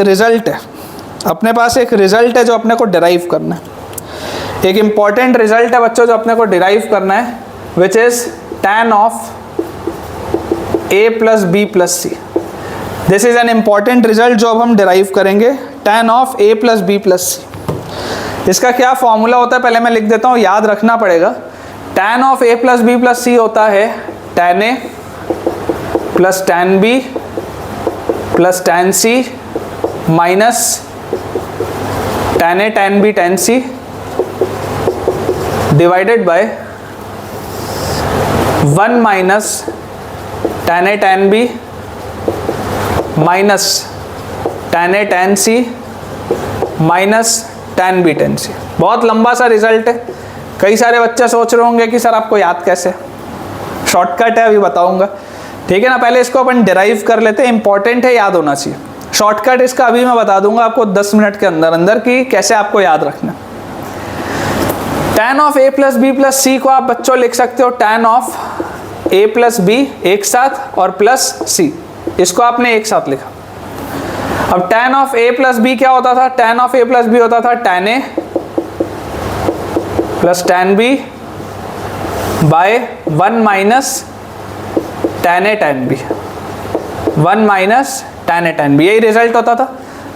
रिजल्ट है, जो अपने को डिराइव करना है। एक इम्पॉर्टेंट रिजल्ट है बच्चों जो अपने को डिराइव करना है, which is tan of a plus B plus C. This is an important result जो अब हम डिराइव करेंगे, tan of a plus B plus C. इसका क्या फॉर्मूला होता है पहले मैं लिख देता हूँ, याद रखना पड़ेगा। tan of a plus B plus C होता है tan a plus tan b plus tan c minus tan a tan b tan c divided by 1 minus tan a tan b minus tan a tan c minus tan b tan c। बहुत लंबा सा result है। कई सारे बच्चे सोच रहे होंगे कि सर आपको याद कैसे, शॉर्टकट है, अभी बताऊंगा। ठीक है ना, पहले इसको अपन डिराइव कर लेते हैं, इंपॉर्टेंट है, याद होना चाहिए। शॉर्टकट इसका अभी मैं बता दूंगा आपको 10 मिनट के अंदर अंदर कि कैसे आपको याद रखना। tan of a plus B plus C को आप बच्चों लिख सकते हो tan of a plus B एक साथ और प्लस सी, इसको आपने एक साथ लिखा। अब tan of a plus B क्या होता था? tan of a plus B होता था tan a plus tan b by 1 minus tan a tan b, 1 minus tan a tan b, यही रिजल्ट होता था।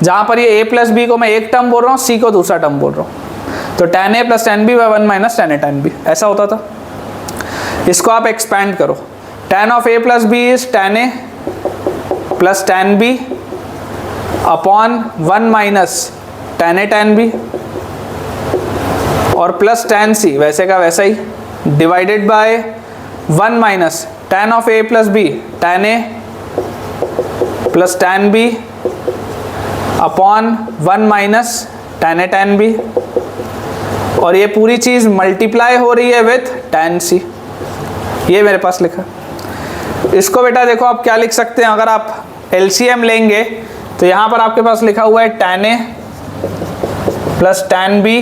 जहां पर ये a प्लस बी को मैं एक टर्म बोल रहा हूँ, c को दूसरा टर्म बोल रहा हूँ, तो tan a plus tan b by 1 minus tan a tan b, ऐसा होता था। इसको आप एक्सपैंड करो, tan of a plus B is tan a plus tan b upon 1 minus tan a tan b और प्लस tan c वैसे का वैसा ही divided by 1 minus tan of a plus B tan a plus tan b upon 1 minus tan a tan b, और ये पूरी चीज multiply हो रही है विथ tan c, ये मेरे पास लिखा। इसको बेटा देखो आप क्या लिख सकते हैं, अगर आप LCM लेंगे तो यहाँ पर आपके पास लिखा हुआ है tan a plus tan b,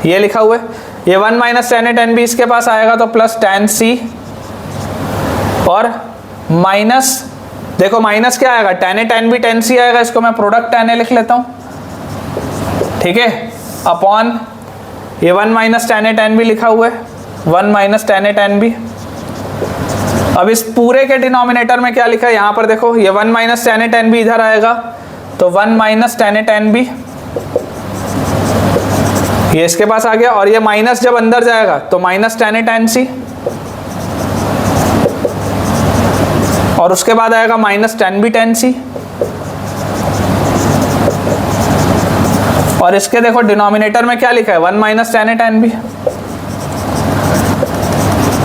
ये लिखा हुआ है। ये 1 minus tan a tan b इसके पास आएगा तो प्लस tan c, और माइनस देखो माइनस क्या आएगा, tan a tan b tan c आएगा, इसको मैं प्रोडक्ट tan a लिख लेता हूँ, ठीक है, अपॉन ये 1 minus tan a tan b लिखा हुआ है, 1 minus tan a tan b। अब इस पूरे के डिनोमिनेटर में क्या लिखा है, यहाँ पर देखो ये 1 minus tan a tan b इधर आएगा तो 1 minus tan a tan b, ये इसके पास आ गया, और ये माइनस जब अंदर जाएगा तो minus tan a tan c, और उसके बाद आएगा minus tan b tan c, और इसके देखो डिनोमिनेटर में क्या लिखा है, 1 minus tan a tan b।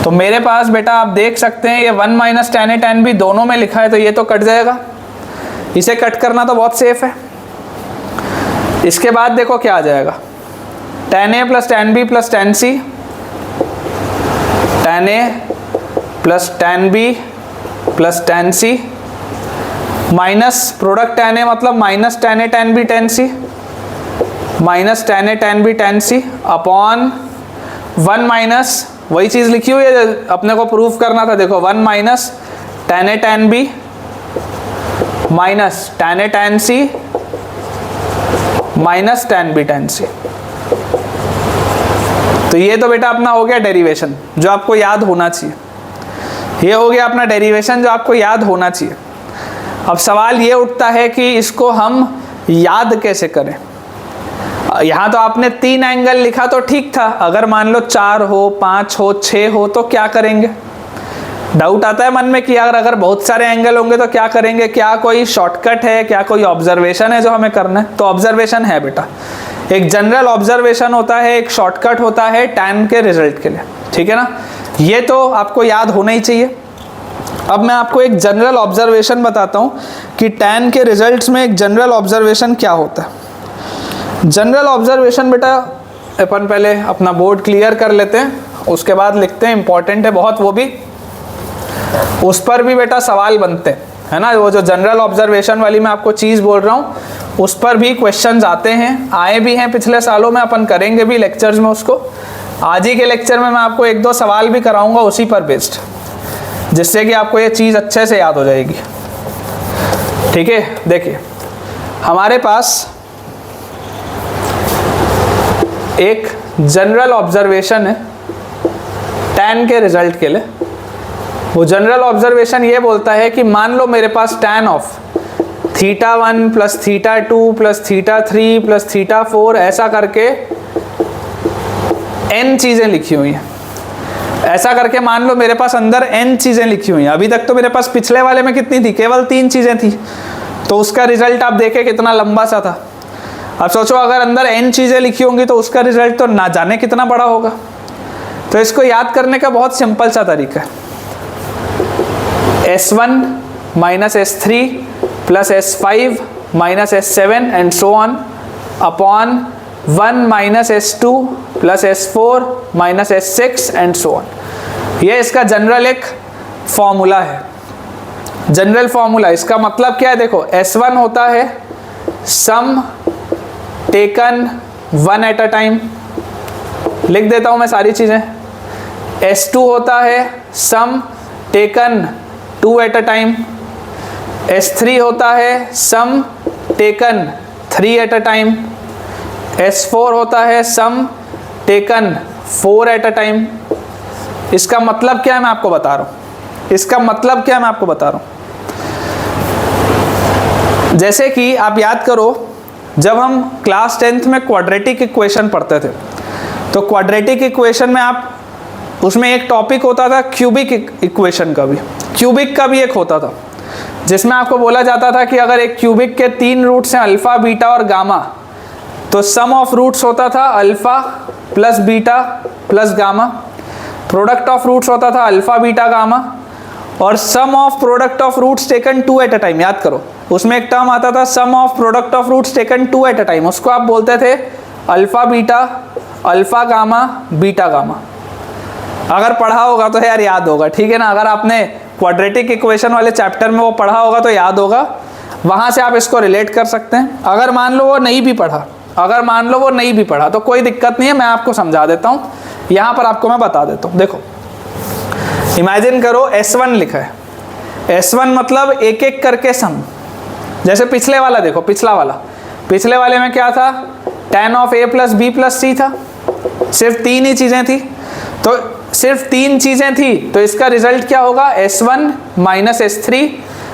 तो मेरे पास बेटा आप देख सकते हैं ये 1 minus tan a tan b दोनों में लिखा है, तो ये तो कट जाएगा, इसे कट करना तो बहुत सेफ है। इसके बाद देखो क्या आ जाएगा, tan a plus tan b plus tan c, tan a plus tan b plus tan c minus product tan a मतलब minus tan a tan b tan c minus tan a tan b tan c upon 1 minus वही चीज लिखी हुई है, अपने को proof करना था। देखो 1 minus tan a tan b minus tan a tan c minus tan b tan c। तो ये तो बेटा अपना हो गया डेरिवेशन जो आपको याद होना चाहिए, ये हो गया अपना डेरिवेशन जो आपको याद होना चाहिए। अब सवाल ये उठता है कि इसको हम याद कैसे करें। यहाँ तो आपने 3 एंगल लिखा तो ठीक था, अगर मान लो 4 हो 5 हो 6 हो तो क्या करेंगे। डाउट आता है मन में कि यार अगर बहुत सारे एंगल होंगे तो क्या करेंगे, क्या कोई शॉर्टकट है, क्या कोई ऑब्जर्वेशन है जो हमें करना है। तो ऑब्जर्वेशन है बेटा, एक जनरल ऑब्जर्वेशन होता है, एक शॉर्टकट होता है tan के रिजल्ट के लिए, ठीक है ना। ये तो आपको याद होना ही चाहिए। अब मैं आपको एक जनरल ऑब्जर्वेशन बताता हूँ कि tan के रिजल्ट्स में एक जनरल ऑब्जर्वेशन क्या होता है। जनरल ऑब्जर्वेशन बेटा अपन पहले अपना बोर्ड क्लियर कर लेते हैं, उसके बाद लिखते हैं, इंपॉर्टेंट है बहुत वो भी, उस पर भी बेटा सवाल बनते हैं, है ना। वो जो जनरल ऑब्जर्वेशन वाली मैं आपको चीज़ बोल रहा हूँ उस पर भी क्वेश्चंस आते हैं, आए भी हैं पिछले सालों में, अपन करेंगे भी लेक्चर्स में उसको। आज ही के लेक्चर में मैं आपको 1-2 सवाल भी कराऊंगा उसी पर बेस्ड, जिससे कि आपको ये चीज़ अच्छे से याद हो जाएगी, ठीक है। देखिए हमारे पास एक जनरल ऑब्जर्वेशन है tan के रिजल्ट के लिए। वो जनरल ऑब्जर्वेशन ये बोलता है कि मान लो मेरे पास tan of θ1 plus θ2 plus θ3 plus θ4 ऐसा करके n चीज़ें लिखी हुई हैं। ऐसा करके मान लो मेरे पास अंदर n चीज़ें लिखी हुई हैं। अभी तक तो मेरे पास पिछले वाले में कितनी थी, केवल 3 चीज़ें थी। तो उसका रिजल्ट आप देखें कितना लंबा सा था। अब सोचो अगर अंदर n चीज़ें लिखी होंगी तो उसका रिजल्ट तो ना जाने कितना बड़ा होगा। तो इसको याद करने का बहुत सिंपल सा तरीका है, S1 minus S3 plus S5 minus S7 and so on upon 1 minus S2 plus S4 minus S6 and so on. ये इसका जनरल एक फॉर्मूला है। जनरल फॉर्मूला इसका मतलब क्या है, देखो S1 होता है sum taken 1 at a time, लिख देता हूं मैं सारी चीजें। S2 होता है sum taken 2 at a time. S3 होता है sum taken 3 at a time. S4 होता है sum taken 4 at a time. इसका मतलब क्या है मैं आपको बता रहा हूं, इसका मतलब क्या है मैं आपको बता रहा हूं। जैसे कि आप याद करो जब हम क्लास 10th में क्वाड्रेटिक इक्वेशन पढ़ते थे, तो क्वाड्रेटिक इक्वेशन में आप उसमें एक टॉपिक होता था क्यूबिक इक्वेशन का भी, क्यूबिक का भी एक होता था, जिसमें आपको बोला जाता था कि अगर एक क्यूबिक के 3 रूट्स हैं अल्फा बीटा और गामा, तो सम ऑफ रूट्स होता था alpha plus beta plus gamma, product of roots होता था अल्फा बीटा गामा, और sum of product of roots taken 2 at a time. याद करो उसमें एक टर्म आता था sum of product of roots taken 2 at a time, उसको आप बोलते थे alpha beta, alpha gamma, beta gamma. अगर पढ़ा होगा तो यार याद होगा, ठीक है ना। अगर आपने क्वाड्रेटिक इक्वेशन वाले चैप्टर में वो पढ़ा होगा तो याद होगा, वहाँ से आप इसको रिलेट कर सकते हैं। अगर मान लो वो नहीं भी पढ़ा, अगर मान लो वो नहीं भी पढ़ा तो कोई दिक्कत नहीं है, मैं आपको समझा देता हूँ, यहाँ पर आपको मैं बता देता हूँ। देखो इमेजिन करो S1 लिखा है, S1 मतलब एक एक करके सम। जैसे पिछले वाला देखो, पिछले वाले में क्या था, tan of a plus B plus C था, सिर्फ 3 ही चीज़ें थी। तो सिर्फ 3 चीज़ें थी तो इसका रिजल्ट क्या होगा, S1 माइनस S3।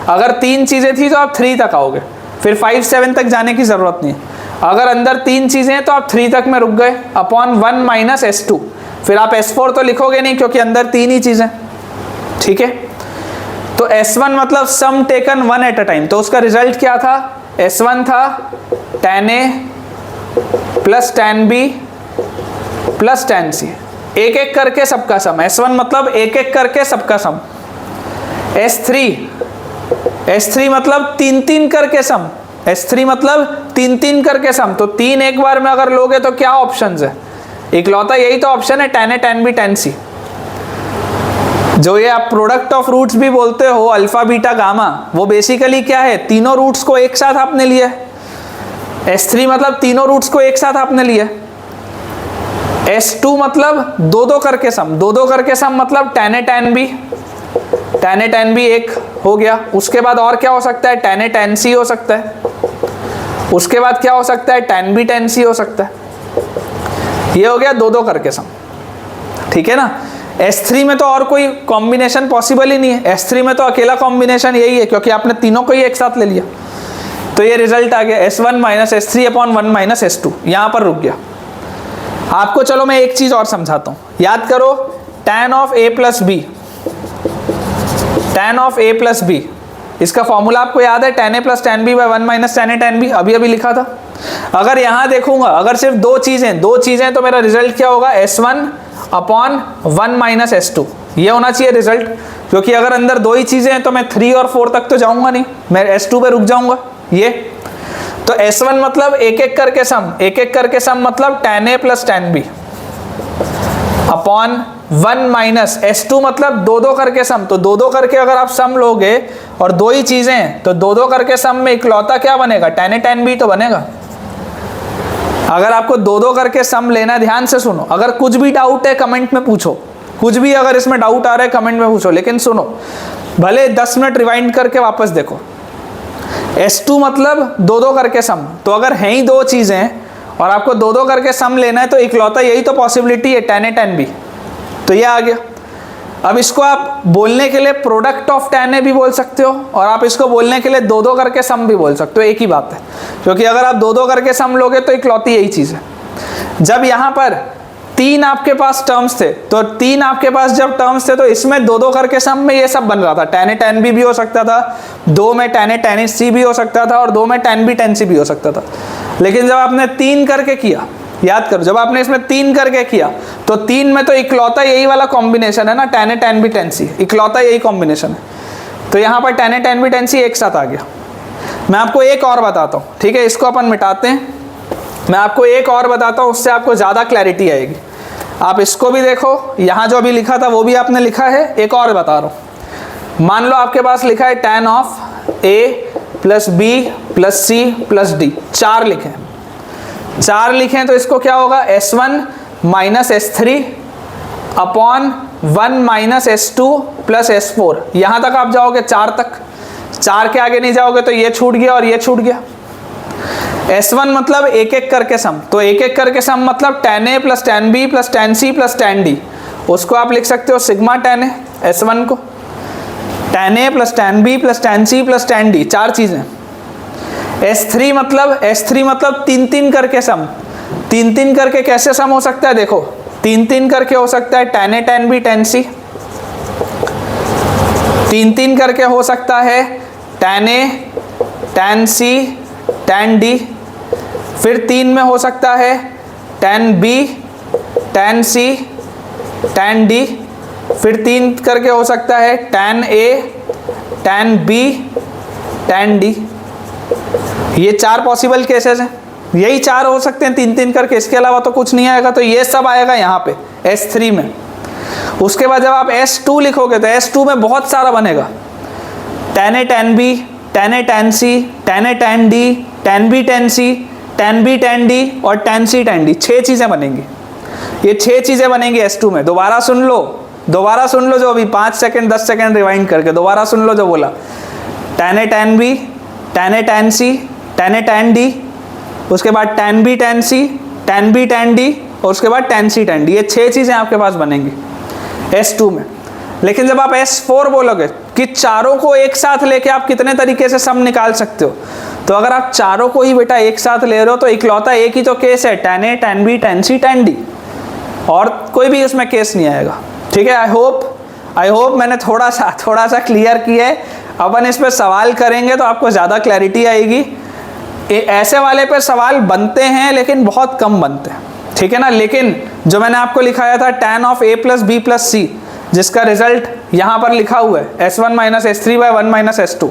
अगर 3 चीज़ें थी तो आप 3 तक आओगे, फिर 5 7 तक जाने की ज़रूरत नहीं है। अगर अंदर 3 चीज़ें हैं तो आप 3 तक में रुक गए, अपॉन 1 माइनस S2। फिर आप S4 तो लिखोगे नहीं क्योंकि अंदर 3 ही चीज़ें, ठीक है। तो S1 मतलब सम टेकन 1 एट अ टाइम, तो उसका रिजल्ट क्या था, S1 था tan A plus tan B plus tan C, एक एक करके सबका सम। S1 मतलब एक एक करके सबका सम। S3 मतलब 3 करके सम। S3 मतलब 3 करके सम, तो 3 एक बार में अगर लोगे तो क्या ऑप्शंस है, इकलौता यही तो ऑप्शन है tan A tan B tan C। जो ये आप प्रोडक्ट ऑफ रूट्स भी बोलते हो अल्फा बीटा गामा, वो बेसिकली क्या है, तीनों रूट्स को एक साथ आपने लिया। S3 मतलब तीनों रूट्स को एक साथ आपने लिया। S2 मतलब 2 करके सम, 2 करके सम मतलब tan A tan B एक हो गया। उसके बाद और क्या हो सकता है, tan A tan C हो सकता है। उसके बाद क्या हो सकता है, tan B tan C हो सकता है। ये हो गया 2 करके सम, ठीक है ना। S3 में तो और कोई कॉम्बिनेशन पॉसिबल ही नहीं है, S3 में तो अकेला कॉम्बिनेशन यही है क्योंकि आपने तीनों को ही एक साथ ले लिया। तो ये रिजल्ट आ गया S1 minus S3 upon 1 minus S2, यहाँ पर रुक गया। आपको चलो मैं एक चीज़ और समझाता हूँ, याद करो tan of A plus B, tan of A plus B, इसका फॉर्मूला आपको याद है, tan A plus tan B by 1 minus tan A tan B, अभी लिखा था। अगर यहाँ देखूंगा, अगर सिर्फ 2 चीज़ें तो मेरा रिजल्ट क्या होगा, S1 अपॉन 1 माइनस S2, ये होना चाहिए रिजल्ट। क्योंकि अगर अंदर 2 ही चीज़ें हैं तो मैं 3 और 4 तक तो जाऊंगा नहीं, मैं S2 पे रुक जाऊंगा। ये तो S1 मतलब एक एक करके सम मतलब tan A plus tan B upon 1 minus S2 मतलब 2 करके सम, तो 2 करके अगर आप सम लोगे और 2 ही चीज़ें हैं तो 2 करके सम में इकलौता क्या बनेगा, tan A tan B तो बनेगा। अगर आपको 2 करके सम लेना, ध्यान से सुनो, अगर कुछ भी डाउट है कमेंट में पूछो, कुछ भी अगर इसमें डाउट आ रहा है कमेंट में पूछो, लेकिन सुनो, भले 10 मिनट रिवाइंड करके वापस देखो। S2 मतलब 2 करके सम, तो अगर हैं ही 2 चीज़ें और आपको 2 करके सम लेना है तो इकलौता यही तो पॉसिबिलिटी है, tan A tan B, तो ये आ गया। अब इसको आप बोलने के लिए प्रोडक्ट ऑफ tan A भी बोल सकते हो और आप इसको बोलने के लिए 2 करके सम भी बोल सकते हो, एक ही बात है। क्योंकि अगर आप 2 करके सम लोगे तो इकलौती यही चीज़ है। जब यहाँ पर 3 आपके पास टर्म्स थे, तो 3 आपके पास जब टर्म्स थे तो इसमें 2-2 करके सम में ये सब बन रहा था। tan A tan B भी हो सकता था, 2 में tan A tan C भी हो सकता था और 2 में tan B tan C भी हो सकता था। लेकिन जब आपने 3 करके किया, याद करो, जब आपने इसमें 3 करके किया तो 3 में तो इकलौता यही वाला कॉम्बिनेशन है ना, tan A tan B tan C, इकलौता यही कॉम्बिनेशन है। तो यहाँ पर tan A tan B tan C एक साथ आ गया। मैं आपको एक और बताता हूँ, ठीक है, इसको अपन मिटाते हैं। मैं आपको एक और बताता हूँ, उससे आपको ज़्यादा क्लैरिटी आएगी। आप इसको भी देखो, यहाँ जो अभी लिखा था वो भी आपने लिखा है। एक और बता रहा हूँ, मान लो आपके पास लिखा है tan of A plus B plus C plus D, 4 लिखे हैं। 4 लिखें तो इसको क्या होगा, S1 minus S3 upon 1 minus S2 plus S4। यहाँ तक आप जाओगे 4 तक, 4 के आगे नहीं जाओगे तो ये छूट गया और ये छूट गया। S1 मतलब एक एक करके सम, तो एक एक करके सम मतलब tan A plus tan B plus tan C plus tan D, उसको आप लिख सकते हो सिग्मा tan A, S1 को tan A plus tan B plus tan C plus tan D, 4 चीज़ें। S3 मतलब 3-3 करके सम, 3-3 करके कैसे सम हो सकता है, देखो 3-3 करके हो सकता है tan A tan B tan C, 3-3 करके हो सकता है tan A tan C tan D, फिर 3 में हो सकता है tan B tan C tan D, फिर 3 करके हो सकता है tan A tan B tan D। ये 4 पॉसिबल केसेस हैं, यही 4 हो सकते हैं 3-3 करके, इसके अलावा तो कुछ नहीं आएगा। तो ये सब आएगा यहाँ पे S3 में। उसके बाद जब आप S2 लिखोगे तो S2 में बहुत सारा बनेगा, tan A tan B tan A tan C tan A tan D tan B tan C tan B tan D और tan C tan D, 6 चीज़ें बनेंगी। ये 6 चीज़ें बनेंगी S2 में। दोबारा सुन लो जो अभी 5 सेकंड 10 सेकंड रिवाइंड करके दोबारा सुन लो जो बोला, tan A tan B tan A tan C tan A tan D, उसके बाद tan B tan C tan B tan D और उसके बाद tan C tan D। ये 6 चीज़ें आपके पास बनेंगी S2 में। लेकिन जब आप S4 बोलोगे कि चारों को एक साथ लेके आप कितने तरीके से सम निकाल सकते हो, तो अगर आप चारों को ही बेटा एक साथ ले रहे हो तो इकलौता एक ही तो केस है, tan A tan B tan C tan D, और कोई भी उसमें केस नहीं आएगा। ठीक है, आई होप मैंने थोड़ा सा क्लियर किया है। अपन इस पर सवाल करेंगे तो आपको ज़्यादा क्लैरिटी आएगी। ऐसे वाले पे सवाल बनते हैं लेकिन बहुत कम बनते हैं, ठीक है ना। लेकिन जो मैंने आपको लिखाया था tan of A plus B plus C, जिसका रिजल्ट यहाँ पर लिखा हुआ है S1 minus S3 by 1 minus S2,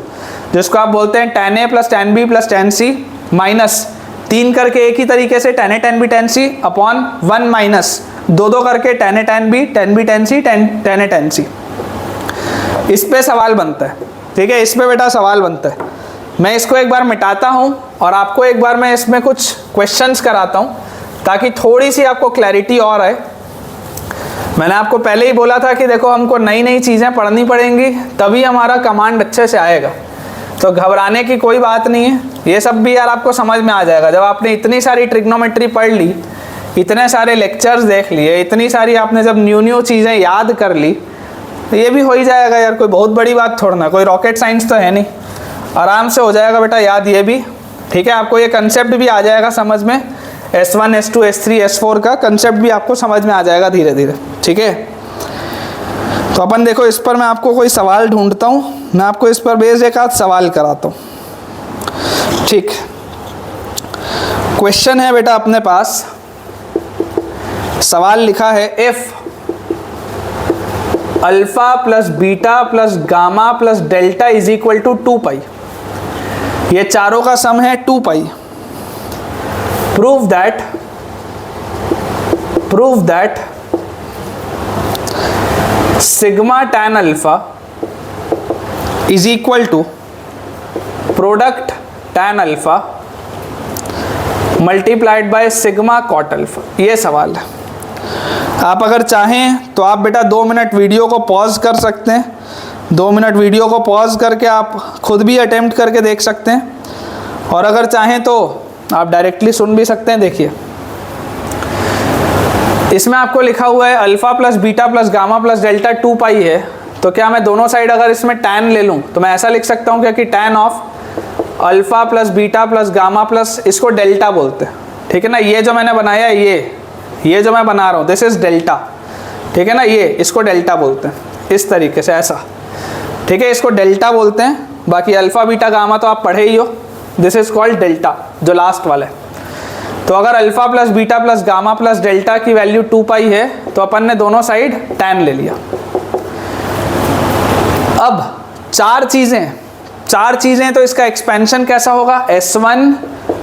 जिसको आप बोलते हैं tan A plus tan B plus tan C minus 3 करके एक ही तरीके से tan A tan B tan C upon 1 minus 2-2 करके tan A tan B tan C tan A tan C। इस पे सवाल बनता है, ठीक है, इस पे बेटा सवाल बनता है। मैं इसको एक बार मिटाता हूँ और आपको एक बार मैं इसमें कुछ क्वेश्चंस कराता हूँ ताकि थोड़ी सी आपको क्लैरिटी और आए। मैंने आपको पहले ही बोला था कि देखो हमको नई नई चीज़ें पढ़नी पड़ेंगी तभी हमारा कमांड अच्छे से आएगा, तो घबराने की कोई बात नहीं है। ये सब भी यार आपको समझ में आ जाएगा जब आपने इतनी सारी ट्रिग्नोमेट्री पढ़ ली, इतने सारे लेक्चर्स देख लिए, इतनी सारी आपने जब न्यू चीज़ें याद कर ली, तो ये भी हो ही जाएगा यार। कोई बहुत बड़ी बात थोड़ा ना, कोई रॉकेट साइंस तो है नहीं, आराम से हो जाएगा बेटा याद ये भी। ठीक है, आपको ये कंसेप्ट भी आ जाएगा समझ में, S1 S2 S3 S4 का कंसेप्ट भी आपको समझ में आ जाएगा धीरे धीरे। ठीक है, तो अपन देखो इस पर मैं आपको कोई सवाल ढूंढता हूँ, मैं आपको इस पर बेस्ड एक आध सवाल कराता हूँ। ठीक, क्वेश्चन है बेटा अपने पास, सवाल लिखा है if alpha plus beta plus gamma plus delta is equal to 2 pi. ये चारों का सम है 2 pi. Prove that sigma tan alpha is equal to product tan alpha multiplied by sigma cot alpha. ये सवाल है। आप अगर चाहें तो आप बेटा 2 मिनट वीडियो को पॉज कर सकते हैं, 2 मिनट वीडियो को पॉज करके आप खुद भी अटेम्प्ट करके देख सकते हैं, और अगर चाहें तो आप डायरेक्टली सुन भी सकते हैं। देखिए इसमें आपको लिखा हुआ है alpha plus beta plus gamma plus delta 2 पाई है, तो क्या मैं दोनों साइड अगर इसमें tan ले लूँ तो मैं ऐसा लिख सकता हूँ कि tan of alpha plus beta plus gamma plus, इसको डेल्टा बोलते हैं, ठीक है ना। ये जो मैंने बनाया है ये जो मैं बना रहा हूँ दिस इज डेल्टा, ठीक है ना, ये इसको डेल्टा बोलते हैं, इस तरीके से ऐसा, ठीक है, इसको डेल्टा बोलते हैं। बाकी अल्फा बीटा गामा तो आप पढ़े ही हो, दिस इज कॉल्ड डेल्टा, जो लास्ट वाला है। तो अगर alpha plus beta plus gamma plus delta की वैल्यू 2 पाई है तो अपन ने दोनों साइड tan ले लिया। अब चार चीजें तो इसका एक्सपेंशन कैसा होगा, S1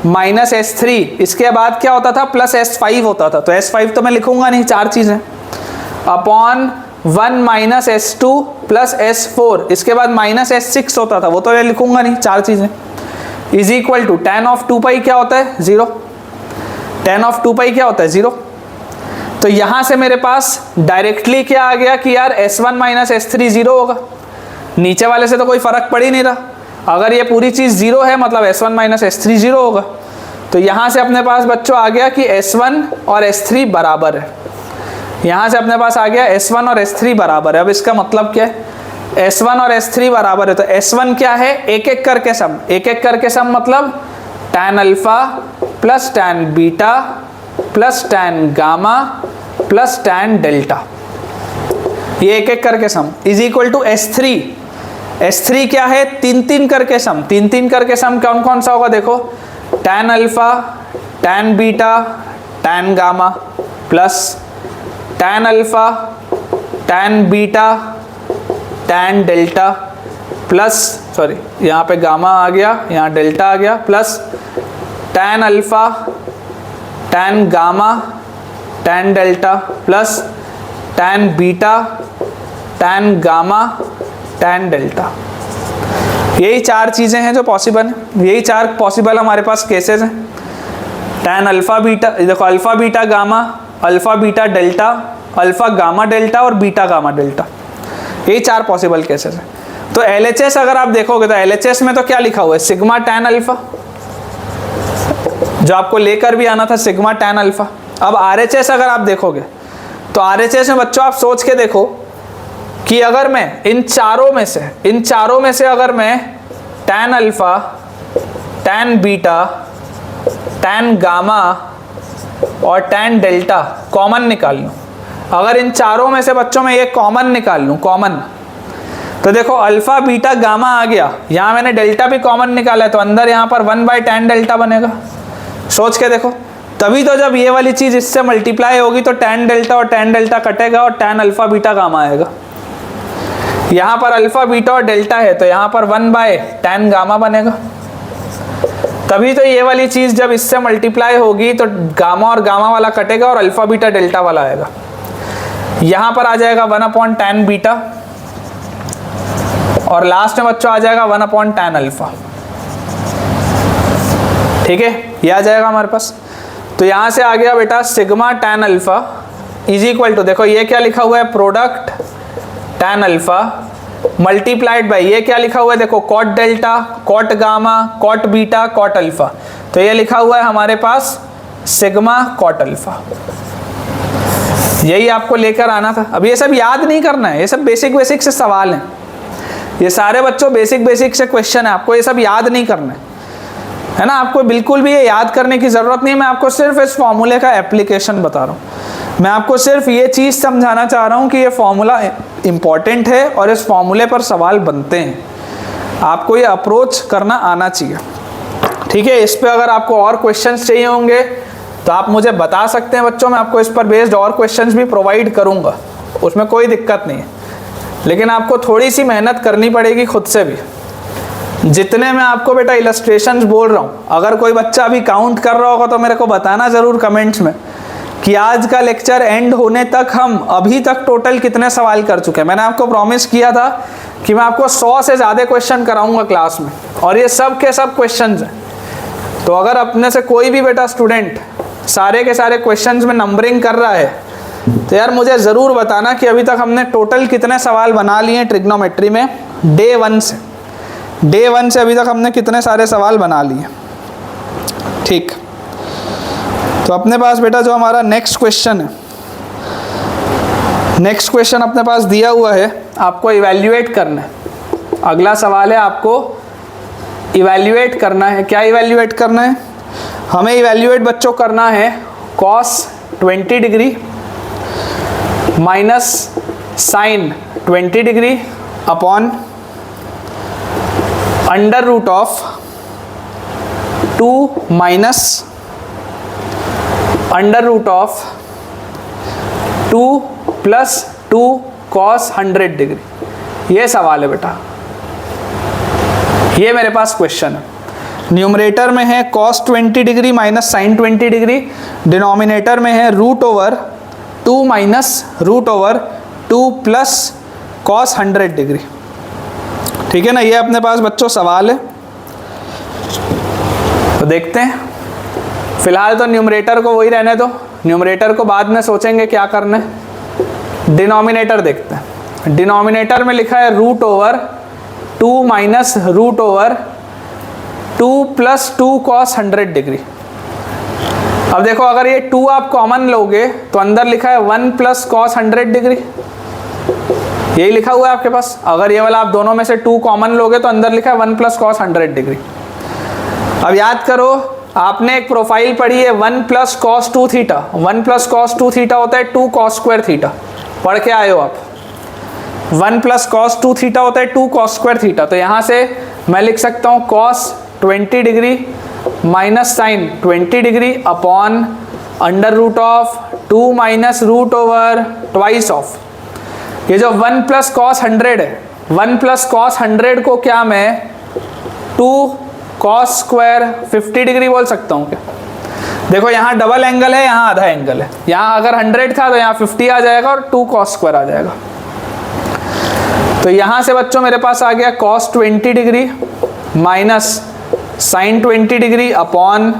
माइनस S3, इसके बाद क्या होता था प्लस S5 होता था, तो S5 तो मैं लिखूंगा नहीं, चार चीजें upon 1 minus S2 plus S4, इसके बाद माइनस S6 होता था, वो तो मैं लिखूंगा नहीं, चार चीजें, is equal to tan of 2 pi क्या होता है 0, tan ऑफ 2 पाई क्या होता है 0। तो यहां से मेरे पास डायरेक्टली क्या आ गया कि यार S1 माइनस S3 0 होगा, नीचे वाले से तो कोई फर्क पड़ ही नहीं रहा, अगर ये पूरी चीज 0 है मतलब S1 माइनस S3 0 होगा। तो यहां से अपने पास बच्चों आ गया कि S1 और S3 बराबर है, यहां से अपने पास आ गया S1 और S3 बराबर है। अब इसका मतलब क्या है, S1 और S3 बराबर है, तो S1 क्या है, एक एक करके सम मतलब tan alpha plus tan beta plus tan gamma plus tan delta, ये एक एक करके सम इज इक्वल टू S3 क्या है, तीन करके सम कौन कौन सा होगा देखो, tan alpha tan beta tan gamma plus tan alpha tan beta tan delta plus, sorry यहाँ पे गामा आ गया, यहाँ डेल्टा आ गया, plus tan alpha tan gamma tan delta plus tan beta tan gamma tan delta. यही चार चीजें हैं जो पॉसिबल हैं, यही चार पॉसिबल हमारे पास केसेस हैं। tan अल्फा बीटा, देखो alpha beta gamma, alpha beta delta, alpha gamma delta और बीटा गामा डेल्टा, यही चार पॉसिबल केसेस हैं। तो LHS अगर आप देखोगे तो LHS में तो क्या लिखा हुआ है, सिग्मा tan अल्फा, जो आपको लेकर भी आना था सिग्मा tan अल्फा। अब RHS अगर आप देखोगे तो RHS में बच्चों आप सोच के देखो कि अगर मैं इन चारों में से अगर मैं tan alpha tan beta tan gamma और tan डेल्टा कॉमन निकाल लूँ, अगर इन चारों में से बच्चों में ये कॉमन निकाल लूँ, कॉमन, तो देखो अल्फा बीटा गामा आ गया, यहाँ मैंने डेल्टा भी कॉमन निकाला है, तो अंदर यहाँ पर 1/tan डेल्टा बनेगा। सोच के देखो, तभी तो जब ये वाली चीज इससे मल्टीप्लाई होगी तो tan डेल्टा और tan डेल्टा कटेगा और tan अल्फा बीटा गामा आएगा। यहाँ पर अल्फा बीटा और डेल्टा है तो यहाँ पर 1/tan गामा बनेगा, तभी तो ये वाली चीज जब इससे मल्टीप्लाई होगी तो गामा और गामा वाला कटेगा और अल्फा बीटा डेल्टा वाला आएगा। यहाँ पर आ जाएगा 1/tan बीटा और लास्ट में बच्चों आ जाएगा 1/tan अल्फा, ठीक है, ये आ जाएगा हमारे पास। तो यहाँ से आ गया बेटा sigma tan alpha is equal to, देखो ये क्या लिखा हुआ है, product tan alpha multiplied by ये क्या लिखा हुआ है, देखो cot delta cot gamma cot beta cot alpha, तो ये लिखा हुआ है हमारे पास सिग्मा कॉट अल्फा। यही आपको लेकर आना था। अब ये सब याद नहीं करना है, ये सब बेसिक से सवाल हैं, ये सारे बच्चों बेसिक से क्वेश्चन है, आपको ये सब याद नहीं करना है ना, आपको बिल्कुल भी ये याद करने की जरूरत नहीं है। मैं आपको सिर्फ इस फॉर्मूले का एप्लीकेशन बता रहा हूँ, मैं आपको सिर्फ ये चीज़ समझाना चाह रहा हूँ कि ये फॉर्मूला इम्पॉर्टेंट है और इस फॉर्मूले पर सवाल बनते हैं, आपको ये अप्रोच करना आना चाहिए, ठीक है। इस पे अगर आपको और क्वेश्चंस चाहिए होंगे तो आप मुझे बता सकते हैं बच्चों, मैं आपको इस पर बेस्ड और क्वेश्चंस भी प्रोवाइड करूँगा, उसमें कोई दिक्कत नहीं है, लेकिन आपको थोड़ी सी मेहनत करनी पड़ेगी खुद से भी। जितने मैं आपको बेटा इलस्ट्रेशंस बोल रहा हूँ, अगर कोई बच्चा अभी काउंट कर रहा होगा तो मेरे को बताना ज़रूर कमेंट्स में कि आज का लेक्चर एंड होने तक हम अभी तक टोटल कितने सवाल कर चुके हैं। मैंने आपको प्रॉमिस किया था कि मैं आपको 100 से ज़्यादा क्वेश्चन कराऊंगा क्लास में, और ये सब के सब क्वेश्चंस हैं। तो अगर अपने से कोई भी बेटा स्टूडेंट सारे के सारे क्वेश्चंस में नंबरिंग कर रहा है तो यार मुझे ज़रूर बताना कि अभी तक हमने टोटल कितने सवाल बना लिए हैं ट्रिग्नोमेट्री में डे 1 से अभी तक हमने कितने सारे सवाल बना लिए, ठीक। तो अपने पास बेटा जो हमारा नेक्स्ट क्वेश्चन है, नेक्स्ट क्वेश्चन अपने पास दिया हुआ है, आपको इवैल्यूएट करना है। अगला सवाल है आपको इवैल्यूएट करना है। क्या इवैल्यूएट करना है? हमें इवैल्यूएट बच्चों करना है cos 20 degree minus sine 20 degree upon under root of 2 minus under root of 2 plus 2 cos 100 degree. ये सवाल है बेटा, ये मेरे पास क्वेश्चन है। न्यूमरेटर में है cos 20 degree minus sine 20 degree, denominator में है root over 2 minus root over 2 plus cos 100 degree. ठीक है ना, ये अपने पास बच्चों सवाल है। तो देखते हैं, फिलहाल तो न्यूमरेटर को वही रहने दो, न्यूमरेटर को बाद में सोचेंगे क्या करना है। डिनोमिनेटर देखते हैं। डिनोमिनेटर में लिखा है root over 2 minus root over 2 plus 2 cos 100 degree. अब देखो, अगर ये 2 आप कॉमन लोगे तो अंदर लिखा है 1 प्लस कॉस 100 डिग्री, यही लिखा हुआ है आपके पास। अगर ये वाला आप दोनों में से 2 कॉमन लोगे तो अंदर लिखा है 1 प्लस कॉस 100 डिग्री। अब याद करो, आपने एक प्रोफाइल पढ़ी है 1 plus cos 2 theta. 1 plus cos 2 theta होता है 2 कॉस स्क्वायर थीटा, पढ़ के आए हो आप। 1 प्लस कॉस 2 थीटा होता है 2 कॉस स्क्वायर थीटा। तो यहाँ से मैं लिख सकता हूँ cos 20 degree minus sine 20 degree upon under root of 2 minus root over twice of, ये जो 1 प्लस कॉस 100 है, 1 प्लस कॉस 100 को क्या मैं 2 कॉस स्क्वायर 50 डिग्री बोल सकता हूँ क्या? देखो, यहाँ डबल एंगल है, यहाँ आधा एंगल है। यहाँ अगर 100 था तो यहाँ 50 आ जाएगा और 2 कॉस स्क्वायर आ जाएगा। तो यहाँ से बच्चों मेरे पास आ गया cos 20 degree minus sine 20 degree upon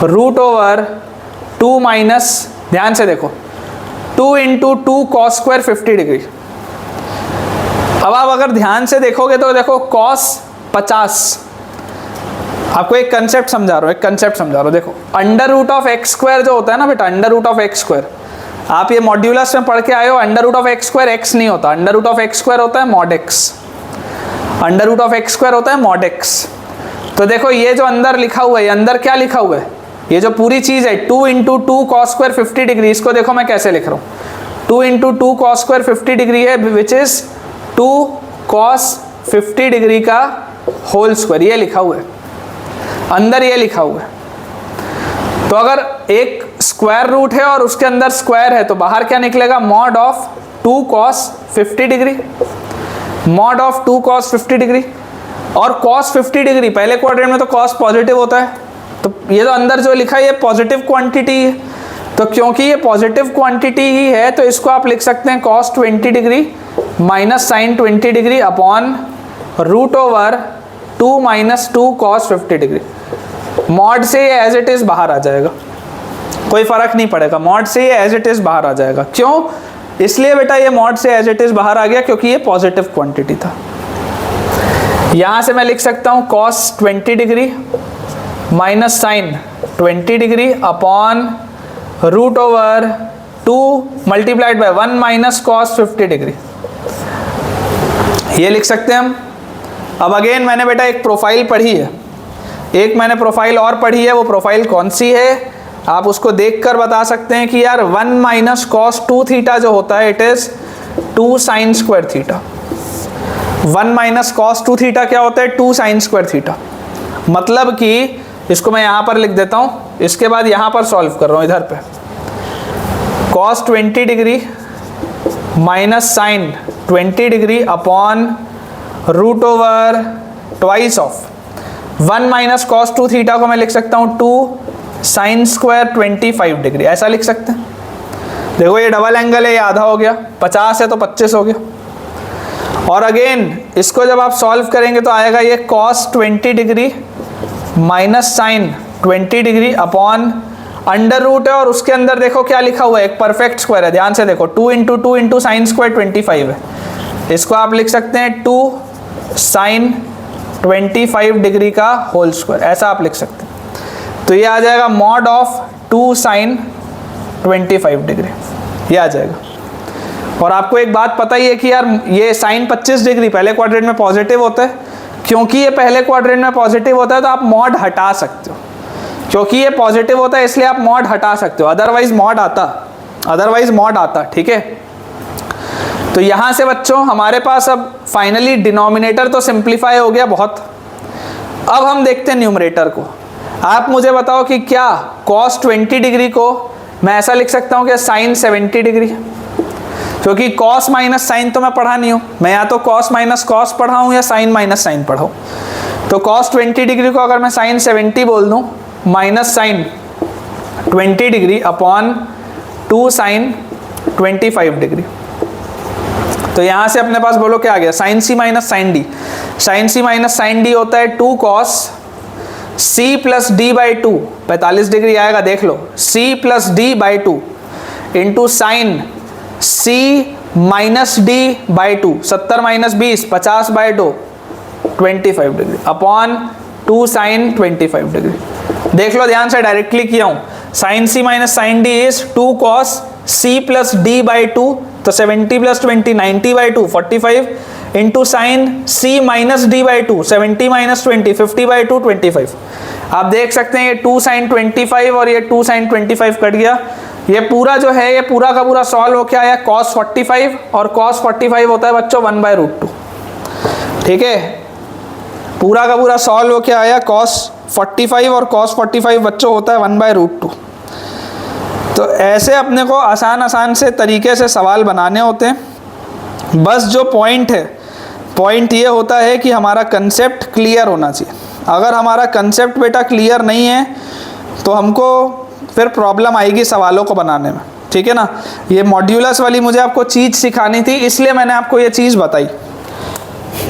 root over 2 minus, ध्यान से देखो, 2 इंटू 2 कॉस स्क्वायर 50 डिग्री। अब आप अगर ध्यान से देखोगे तो देखो कॉस 50, आपको एक कंसेप्ट समझा रहा हूँ, देखो under root of X square जो होता है ना बेटा, under root of X square, आप ये मॉड्यूलस में पढ़ के आए हो। Under root of X square X नहीं होता, under root of X square होता है mod X. Under root of X square होता है मॉड एक्स। तो देखो, ये जो अंदर लिखा हुआ है, ये अंदर क्या लिखा हुआ है, ये जो पूरी चीज है 2 इंटू 2 कॉस स्क्वायर 50 डिग्री, इसको देखो मैं कैसे लिख रहा हूँ। 2 इंटू 2 कॉस स्क्वायर 50 डिग्री है, विच इज 2 कॉस 50 डिग्री का होल स्क्वायर, ये लिखा हुआ है अंदर, ये लिखा हुआ है। तो अगर एक स्क्वायर रूट है और उसके अंदर स्क्वायर है तो बाहर क्या निकलेगा, mod of 2 cos 50 degree, mod of 2 cos 50 degree. और कॉस 50 डिग्री पहले क्वाड्रेंट में तो कॉस पॉजिटिव होता है, तो ये जो अंदर जो लिखा है ये पॉजिटिव क्वांटिटी है। तो क्योंकि ये पॉजिटिव क्वांटिटी ही है तो इसको आप लिख सकते हैं cos 20 degree minus sine 20 degree upon root over 2 minus 2 cos 50 degree. Mod से ये एज इट इज बाहर आ जाएगा, कोई फर्क नहीं पड़ेगा, मॉड से ये एज इट इज बाहर आ जाएगा। क्यों? इसलिए बेटा ये मॉड से एज इट इज बाहर आ गया क्योंकि ये पॉजिटिव क्वांटिटी था। यहां से मैं लिख सकता हूं cos 20 degree minus sine 20 degree upon root over 2 multiplied by 1 minus cos 50 degree, ये लिख सकते हैं हम। अब अगेन मैंने बेटा एक प्रोफाइल पढ़ी है, एक मैंने प्रोफाइल और पढ़ी है, वो प्रोफाइल कौन सी है आप उसको देखकर बता सकते हैं कि यार 1 माइनस कॉस 2 थीटा जो होता है it is 2 sine square theta. 1 minus cos 2 theta क्या होता है, 2 साइन स्क्वायर थीटा। मतलब कि इसको मैं यहाँ पर लिख देता हूँ, इसके बाद यहाँ पर सॉल्व कर रहा हूँ इधर पे। Cos 20 degree minus sine 20 degree upon root over twice of 1 minus cos 2 theta को मैं लिख सकता हूँ 2 साइन स्क्वायर 25 डिग्री, ऐसा लिख सकते हैं। देखो ये डबल एंगल है, ये आधा हो गया, 50 है तो 25 हो गया। और अगेन इसको जब आप सॉल्व करेंगे तो आएगा ये cos 20 degree minus sine 20 degree upon under root है और उसके अंदर देखो क्या लिखा हुआ है, एक परफेक्ट स्क्वायर है, ध्यान से देखो 2 इंटू 2 इंटू साइन स्क्वायर 25 है, इसको आप लिख सकते हैं 2 साइन 25 डिग्री का होल स्क्वायर, ऐसा आप लिख सकते हैं। तो ये आ जाएगा मॉड ऑफ 2 साइन 25 डिग्री, ये आ जाएगा। और आपको एक बात पता ही है कि यार ये साइन 25 डिग्री पहले क्वाड्रेंट में पॉजिटिव होता है, क्योंकि ये पहले क्वाड्रेंट में पॉजिटिव होता है तो आप मॉड हटा सकते हो, क्योंकि ये पॉजिटिव होता है इसलिए आप मॉड हटा सकते हो, अदरवाइज मॉड आता, ठीक है। तो यहां से बच्चों हमारे पास अब फाइनली डिनोमिनेटर तो सिंप्लीफाई हो गया बहुत। अब हम देखते हैं न्यूमरेटर को। आप मुझे बताओ कि क्या cos 20 डिग्री को मैं ऐसा लिख सकता हूं कि sin 70 डिग्री, क्योंकि cos माइनस साइन तो मैं पढ़ा नहीं हूं, मैं या तो cos माइनस cos पढ़ा हूं या sin माइनस साइन पढ़ा हूं। तो cos 20 डिग्री को अगर मैं sin 70 बोल दूं minus sin 20 degree upon 2 sin 25 degree, तो यहां से अपने पास बोलो क्या आ गया, sin c minus sine D. sin c minus sine D होता है 2 cos c plus D by 2, 45 degree आएगा, देख लो, c plus D by 2 into sine c minus D by 2, 70 minus 20, 50 by 2, 25 degree upon 2 sine 25 degree. देख लो ध्यान से, directly किया हूं, sine c minus sine D is 2 cos c plus D by 2, तो 70 plus 20 90 by 2 45 into sine c minus D by 2, 70 minus 20 50 by 2 25। आप देख सकते हैं ये 2 साइन 25 और ये 2 साइन 25 कट गया। ये पूरा जो है ये पूरा का पूरा सॉल्व हो क्या आया, cos 45, और cos 45 होता है बच्चों 1/√2, ठीक है। पूरा का पूरा सॉल्व हो क्या आया, cos 45 और cos 45 बच्चों होता है 1/√2। तो ऐसे अपने को आसान से तरीके से सवाल बनाने होते हैं। बस जो पॉइंट है, पॉइंट ये होता है कि हमारा कंसेप्ट क्लियर होना चाहिए। अगर हमारा कंसेप्ट बेटा क्लियर नहीं है तो हमको फिर प्रॉब्लम आएगी सवालों को बनाने में, ठीक है ना। ये मॉड्यूलस वाली मुझे आपको चीज़ सिखानी थी, इसलिए मैंने आपको ये चीज़ बताई।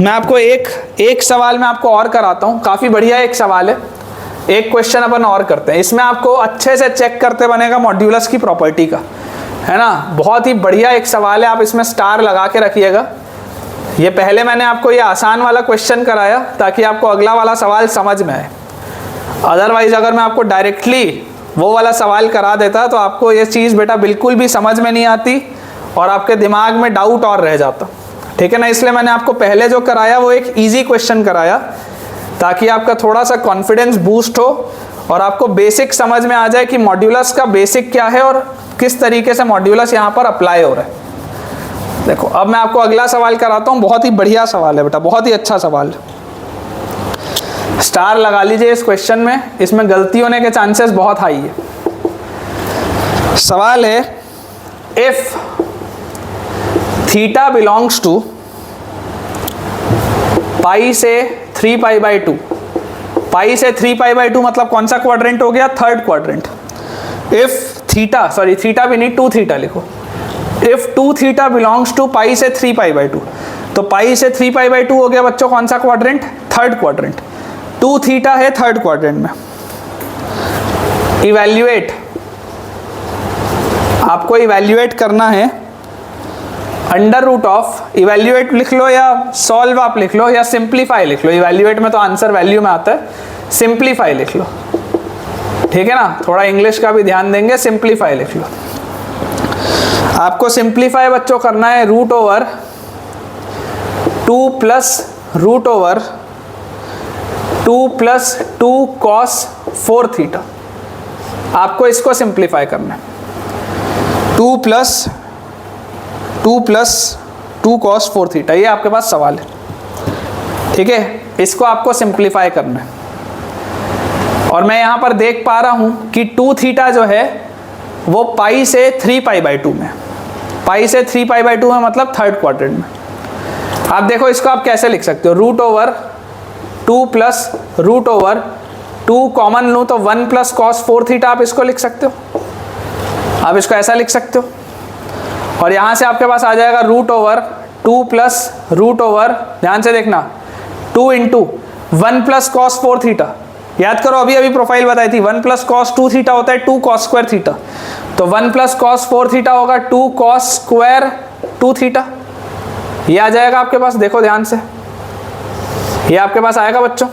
मैं आपको एक सवाल में आपको और कराता हूँ, काफ़ी बढ़िया एक सवाल है, एक क्वेश्चन अपन और करते हैं। इसमें आपको अच्छे से चेक करते बनेगा मॉड्यूलस की प्रॉपर्टी का, है ना। बहुत ही बढ़िया एक सवाल है, आप इसमें स्टार लगा के रखिएगा। ये पहले मैंने आपको ये आसान वाला क्वेश्चन कराया ताकि आपको अगला वाला सवाल समझ में आए। अदरवाइज अगर मैं आपको डायरेक्टली वो वाला सवाल करा देता तो आपको ये चीज़ बेटा बिल्कुल भी समझ में नहीं आती और आपके दिमाग में डाउट और रह जाता, ठीक है ना। इसलिए मैंने आपको पहले जो कराया वो एक ईजी क्वेश्चन कराया ताकि आपका थोड़ा सा कॉन्फिडेंस बूस्ट हो और आपको बेसिक समझ में आ जाए कि मॉड्यूलस का बेसिक क्या है और किस तरीके से मॉड्यूलस यहाँ पर अप्लाई हो रहा है। देखो अब मैं आपको अगला सवाल कराता हूँ, बहुत ही बढ़िया सवाल है बेटा, बहुत ही अच्छा सवाल है। स्टार लगा लीजिए इस क्वेश्चन में, इसमें गलती होने के चांसेस बहुत हाई है। सवाल है, इफ थीटा बिलोंग्स टू पाई से 3 पाई बाई 2, पाई से 3 पाई बाई 2 मतलब कौन सा क्वाड्रेंट हो गया, third quadrant. If theta, sorry theta भी नहीं 2 थीटा लिखो, इफ 2 थीटा बिलोंग्स टू पाई से 3 पाई बाई 2, तो पाई से 3 पाई बाई 2 हो गया बच्चों कौन सा क्वाड्रेंट, थर्ड क्वाड्रेंट। 2 थीटा है थर्ड क्वाड्रेंट में। इवैल्यूएट, आपको इवैल्यूएट करना है अंडर रूट ऑफ, इवैल्यूएट लिख लो या सॉल्व आप लिख लो या सिंप्लीफाई लिख लो। इवैल्यूएट में तो आंसर वैल्यू में आता है, सिंप्लीफाई लिख लो, ठीक है ना। थोड़ा इंग्लिश का भी ध्यान देंगे, सिंप्लीफाई लिख लो। आपको सिंप्लीफाई बच्चों करना है root over 2 plus root over 2 plus 2 cos 4 theta. आपको इसको सिंप्लीफाई करना है, 2 प्लस 2 कॉस 4 थीटा, ये आपके पास सवाल है, ठीक है। इसको आपको सिंप्लीफाई करना है और मैं यहाँ पर देख पा रहा हूँ कि 2 थीटा जो है वो पाई से 3 पाई बाई 2 में, पाई से 3 पाई बाई 2 में मतलब थर्ड क्वाड्रेंट में। आप देखो इसको आप कैसे लिख सकते हो, root over 2 plus root over 2 common लूँ तो 1 प्लस कॉस 4 थीटा, आप इसको लिख सकते हो, आप इसको ऐसा लिख सकते हो। और यहाँ से आपके पास आ जाएगा root over 2 plus root over, ध्यान से देखना, 2 इंटू 1 प्लस कॉस 4 थीटा। याद करो अभी अभी प्रोफाइल बताई थी, 1 प्लस कॉस 2 थीटा होता है 2 कॉस स्क्वायर थीटा, तो 1 प्लस कॉस 4 थीटा होगा 2 कॉस स्क्वायर 2 थीटा। ये आ जाएगा आपके पास, देखो ध्यान से, ये आपके पास आएगा बच्चों,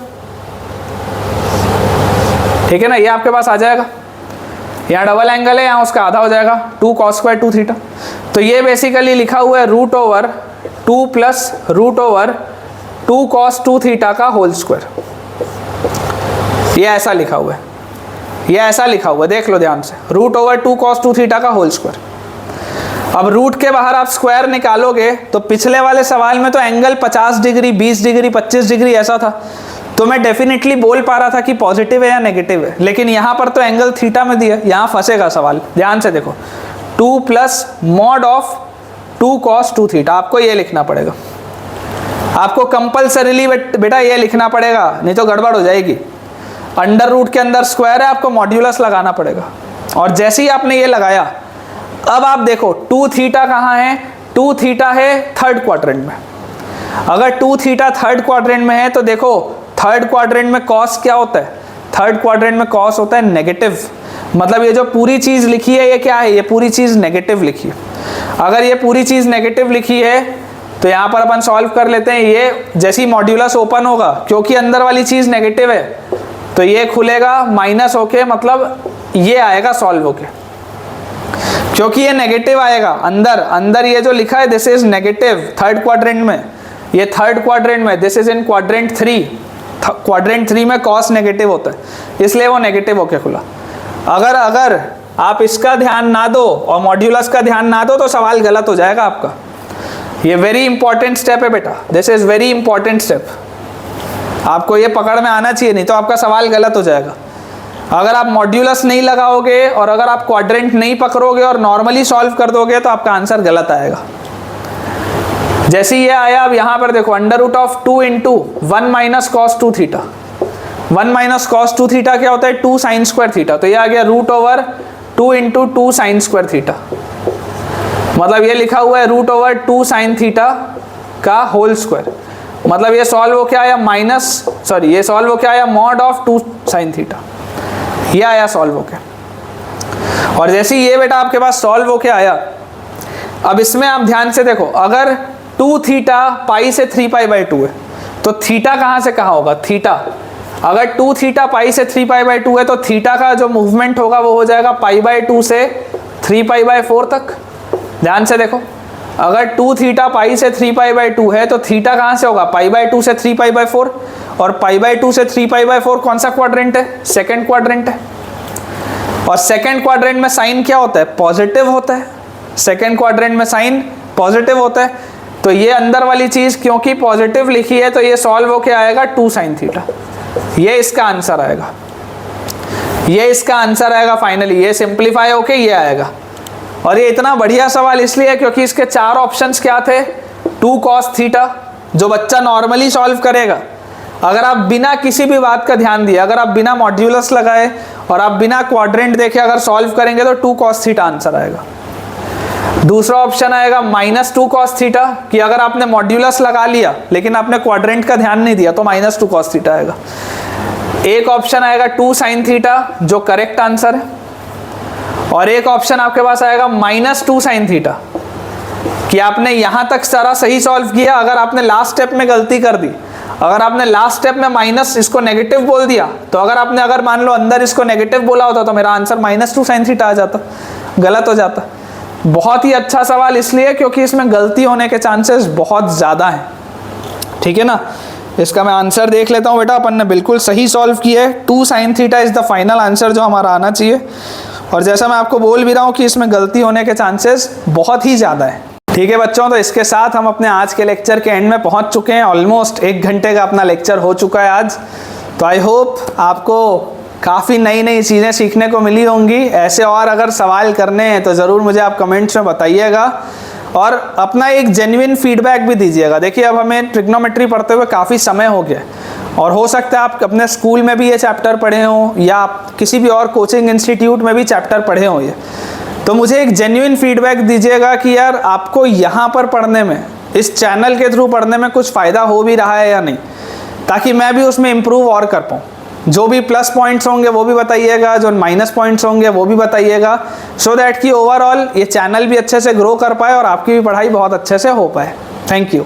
ठीक है ना, ये आपके पास आ जाएगा। यहाँ डबल एंगल है, यहाँ उसका आधा हो जाएगा 2 कॉस स्क्वायर 2 थीटा। तो ये बेसिकली लिखा हुआ है root over 2 plus root over 2 cos 2 theta का होल स्क्वायर, ये ऐसा लिखा हुआ है। ये ऐसा लिखा हुआ, देख लो ध्यान से, √2 cos 2 थीटा का होल स्क्वायर। अब रूट के बाहर आप स्क्वायर निकालोगे तो पिछले वाले सवाल में तो एंगल 50 डिग्री, 20 डिग्री, 25 डिग्री ऐसा था, तो मैं डेफिनेटली बोल पा रहा था कि पॉजिटिव है या नेगेटिव है, लेकिन यहाँ पर तो एंगल थीटा में दिया, यहाँ फंसेगा सवाल। ध्यान से देखो, 2 plus mod of 2 cos 2 theta, आपको ये लिखना पड़ेगा, आपको कंपल्सरीली बेटा ये लिखना पड़ेगा, नहीं तो गड़बड़ हो जाएगी। अंडर रूट के अंदर स्क्वायर है, आपको मॉड्यूलस लगाना पड़ेगा, और जैसे ही आपने ये लगाया, अब आप देखो 2 थीटा कहाँ है, 2 थीटा है थर्ड क्वाड्रेंट में। अगर 2 थीटा थर्ड क्वाड्रेंट में है तो देखो थर्ड क्वाड्रेंट में कॉस क्या होता है, थर्ड क्वाड्रेंट में कॉस होता है नेगेटिव, मतलब ये जो पूरी चीज लिखी है ये क्या है, ये पूरी चीज नेगेटिव लिखी है। अगर ये पूरी चीज नेगेटिव लिखी है तो यहाँ पर अपन सॉल्व कर लेते हैं। ये जैसी मॉड्यूलस ओपन होगा, क्योंकि अंदर वाली चीज नेगेटिव है, तो ये खुलेगा माइनस होके, मतलब ये आएगा सॉल्व होके, क्योंकि ये नेगेटिव आएगा अंदर ये जो लिखा है this is negative third quadrant में, ये थर्ड क्वाड्रेंट में, this is in quadrant 3, quadrant 3 में कॉस नेगेटिव होता है, इसलिए वो नेगेटिव होके खुला। अगर आप इसका ध्यान ना दो और मॉड्यूलस का ध्यान ना दो तो सवाल गलत हो जाएगा आपका। ये वेरी इंपॉर्टेंट स्टेप है बेटा, this is very important step, आपको ये पकड़ में आना चाहिए, नहीं तो आपका सवाल गलत हो जाएगा। अगर आप मॉड्यूलस नहीं लगाओगे और अगर आप क्वाड्रेंट नहीं पकड़ोगे और नॉर्मली सॉल्व कर दोगे तो आपका आंसर गलत आएगा। जैसे ये आया, अब यहाँ पर देखो √2 into 1 minus cos 2 theta, 1 minus cos 2 theta क्या होता है, 2 साइन स्क्वायर थीटा, तो ये आ गया √2 इंटू 2 साइन स्क्वायर थीटा, मतलब ये लिखा हुआ है √2 साइन थीटा का होल स्क्वायर, मतलब ये सॉल्व हो क्या आया ये सॉल्व हो क्या आया, मॉड ऑफ 2 साइन थीटा, ये आया सॉल्व हो के। और जैसे ये बेटा आपके पास सॉल्व हो के आया, अब इसमें आप ध्यान से देखो, अगर 2 थीटा पाई से 3π/2 है तो थीटा कहाँ से कहाँ होगा, थीटा, अगर 2 थीटा पाई से 3π/2 है तो थीटा का जो मूवमेंट होगा वो हो जाएगा π/2 से 3π/4 तक। ध्यान से देखो, अगर 2 थीटा पाई से 3π/2 है तो थीटा कहाँ से होगा, π/2 से 3π/4, और π/2 से 3π/4 कौन सा क्वाड्रेंट है, सेकंड क्वाड्रेंट है, और सेकंड क्वाड्रेंट में साइन क्या होता है, पॉजिटिव होता है, सेकंड क्वाड्रेंट में साइन पॉजिटिव होता है, तो ये अंदर वाली चीज क्योंकि पॉजिटिव लिखी है तो ये सॉल्व होके आएगा 2 साइन थीटा, ये इसका आंसर आएगा, ये इसका आंसर आएगा फाइनली, ये सिंप्लीफाई होके ये आएगा। और ये इतना बढ़िया सवाल इसलिए है क्योंकि इसके 4 ऑप्शंस क्या थे, 2 cos थीटा जो बच्चा नॉर्मली सॉल्व करेगा, अगर आप बिना किसी भी बात का ध्यान दिए, अगर आप बिना मॉड्यूलस लगाए और आप बिना क्वाड्रेंट देखे अगर सॉल्व करेंगे तो 2 cos थीटा आंसर आएगा। दूसरा ऑप्शन आएगा -2 cos थीटा, कि अगर आपने मॉड्यूलस लगा लिया लेकिन आपने क्वाड्रेंट का ध्यान नहीं दिया तो -2 cos थीटा आएगा। एक ऑप्शन आएगा 2 sin थीटा जो करेक्ट आंसर है, और एक ऑप्शन आपके पास आएगा -2 sin थीटा, कि आपने यहां तक सारा सही सॉल्व किया, अगर आपने लास्ट स्टेप में गलती कर दी, अगर आपने लास्ट स्टेप में माइनस इसको नेगेटिव बोल दिया, तो अगर मान लो अंदर इसको नेगेटिव बोला होता तो मेरा आंसर -2 sin थीटा आ जाता, गलत हो जाता। बहुत ही अच्छा सवाल इसलिए क्योंकि इसमें गलती होने के चांसेस बहुत ज़्यादा हैं, ठीक है ना। इसका मैं आंसर देख लेता हूँ बेटा, अपन ने बिल्कुल सही सॉल्व किया है, 2 sin theta is the final answer जो हमारा आना चाहिए। और जैसा मैं आपको बोल भी रहा हूँ कि इसमें गलती होने के चांसेस बहुत ही ज़्यादा है, ठीक है बच्चों। तो इसके साथ हम अपने आज के लेक्चर के एंड में पहुँच चुके हैं, ऑलमोस्ट 1 घंटे का अपना लेक्चर हो चुका है आज। तो आई होप आपको काफ़ी नई नई चीज़ें सीखने को मिली होंगी। ऐसे और अगर सवाल करने हैं तो ज़रूर मुझे आप कमेंट्स में बताइएगा और अपना एक जेन्युइन फीडबैक भी दीजिएगा। देखिए अब हमें ट्रिग्नोमेट्री पढ़ते हुए काफ़ी समय हो गया और हो सकता है आप अपने स्कूल में भी ये चैप्टर पढ़े हों या आप किसी भी और कोचिंग इंस्टीट्यूट में भी चैप्टर पढ़े हों ये, तो मुझे एक जेन्युइन फीडबैक दीजिएगा कि यार आपको यहाँ पर पढ़ने में, इस चैनल के थ्रू पढ़ने में कुछ फ़ायदा हो भी रहा है या नहीं, ताकि मैं भी उसमें इम्प्रूव और कर पाऊँ। जो भी प्लस पॉइंट्स होंगे वो भी बताइएगा, जो माइनस पॉइंट्स होंगे वो भी बताइएगा, सो दैट कि ओवरऑल ये चैनल भी अच्छे से ग्रो कर पाए और आपकी भी पढ़ाई बहुत अच्छे से हो पाए। Thank you.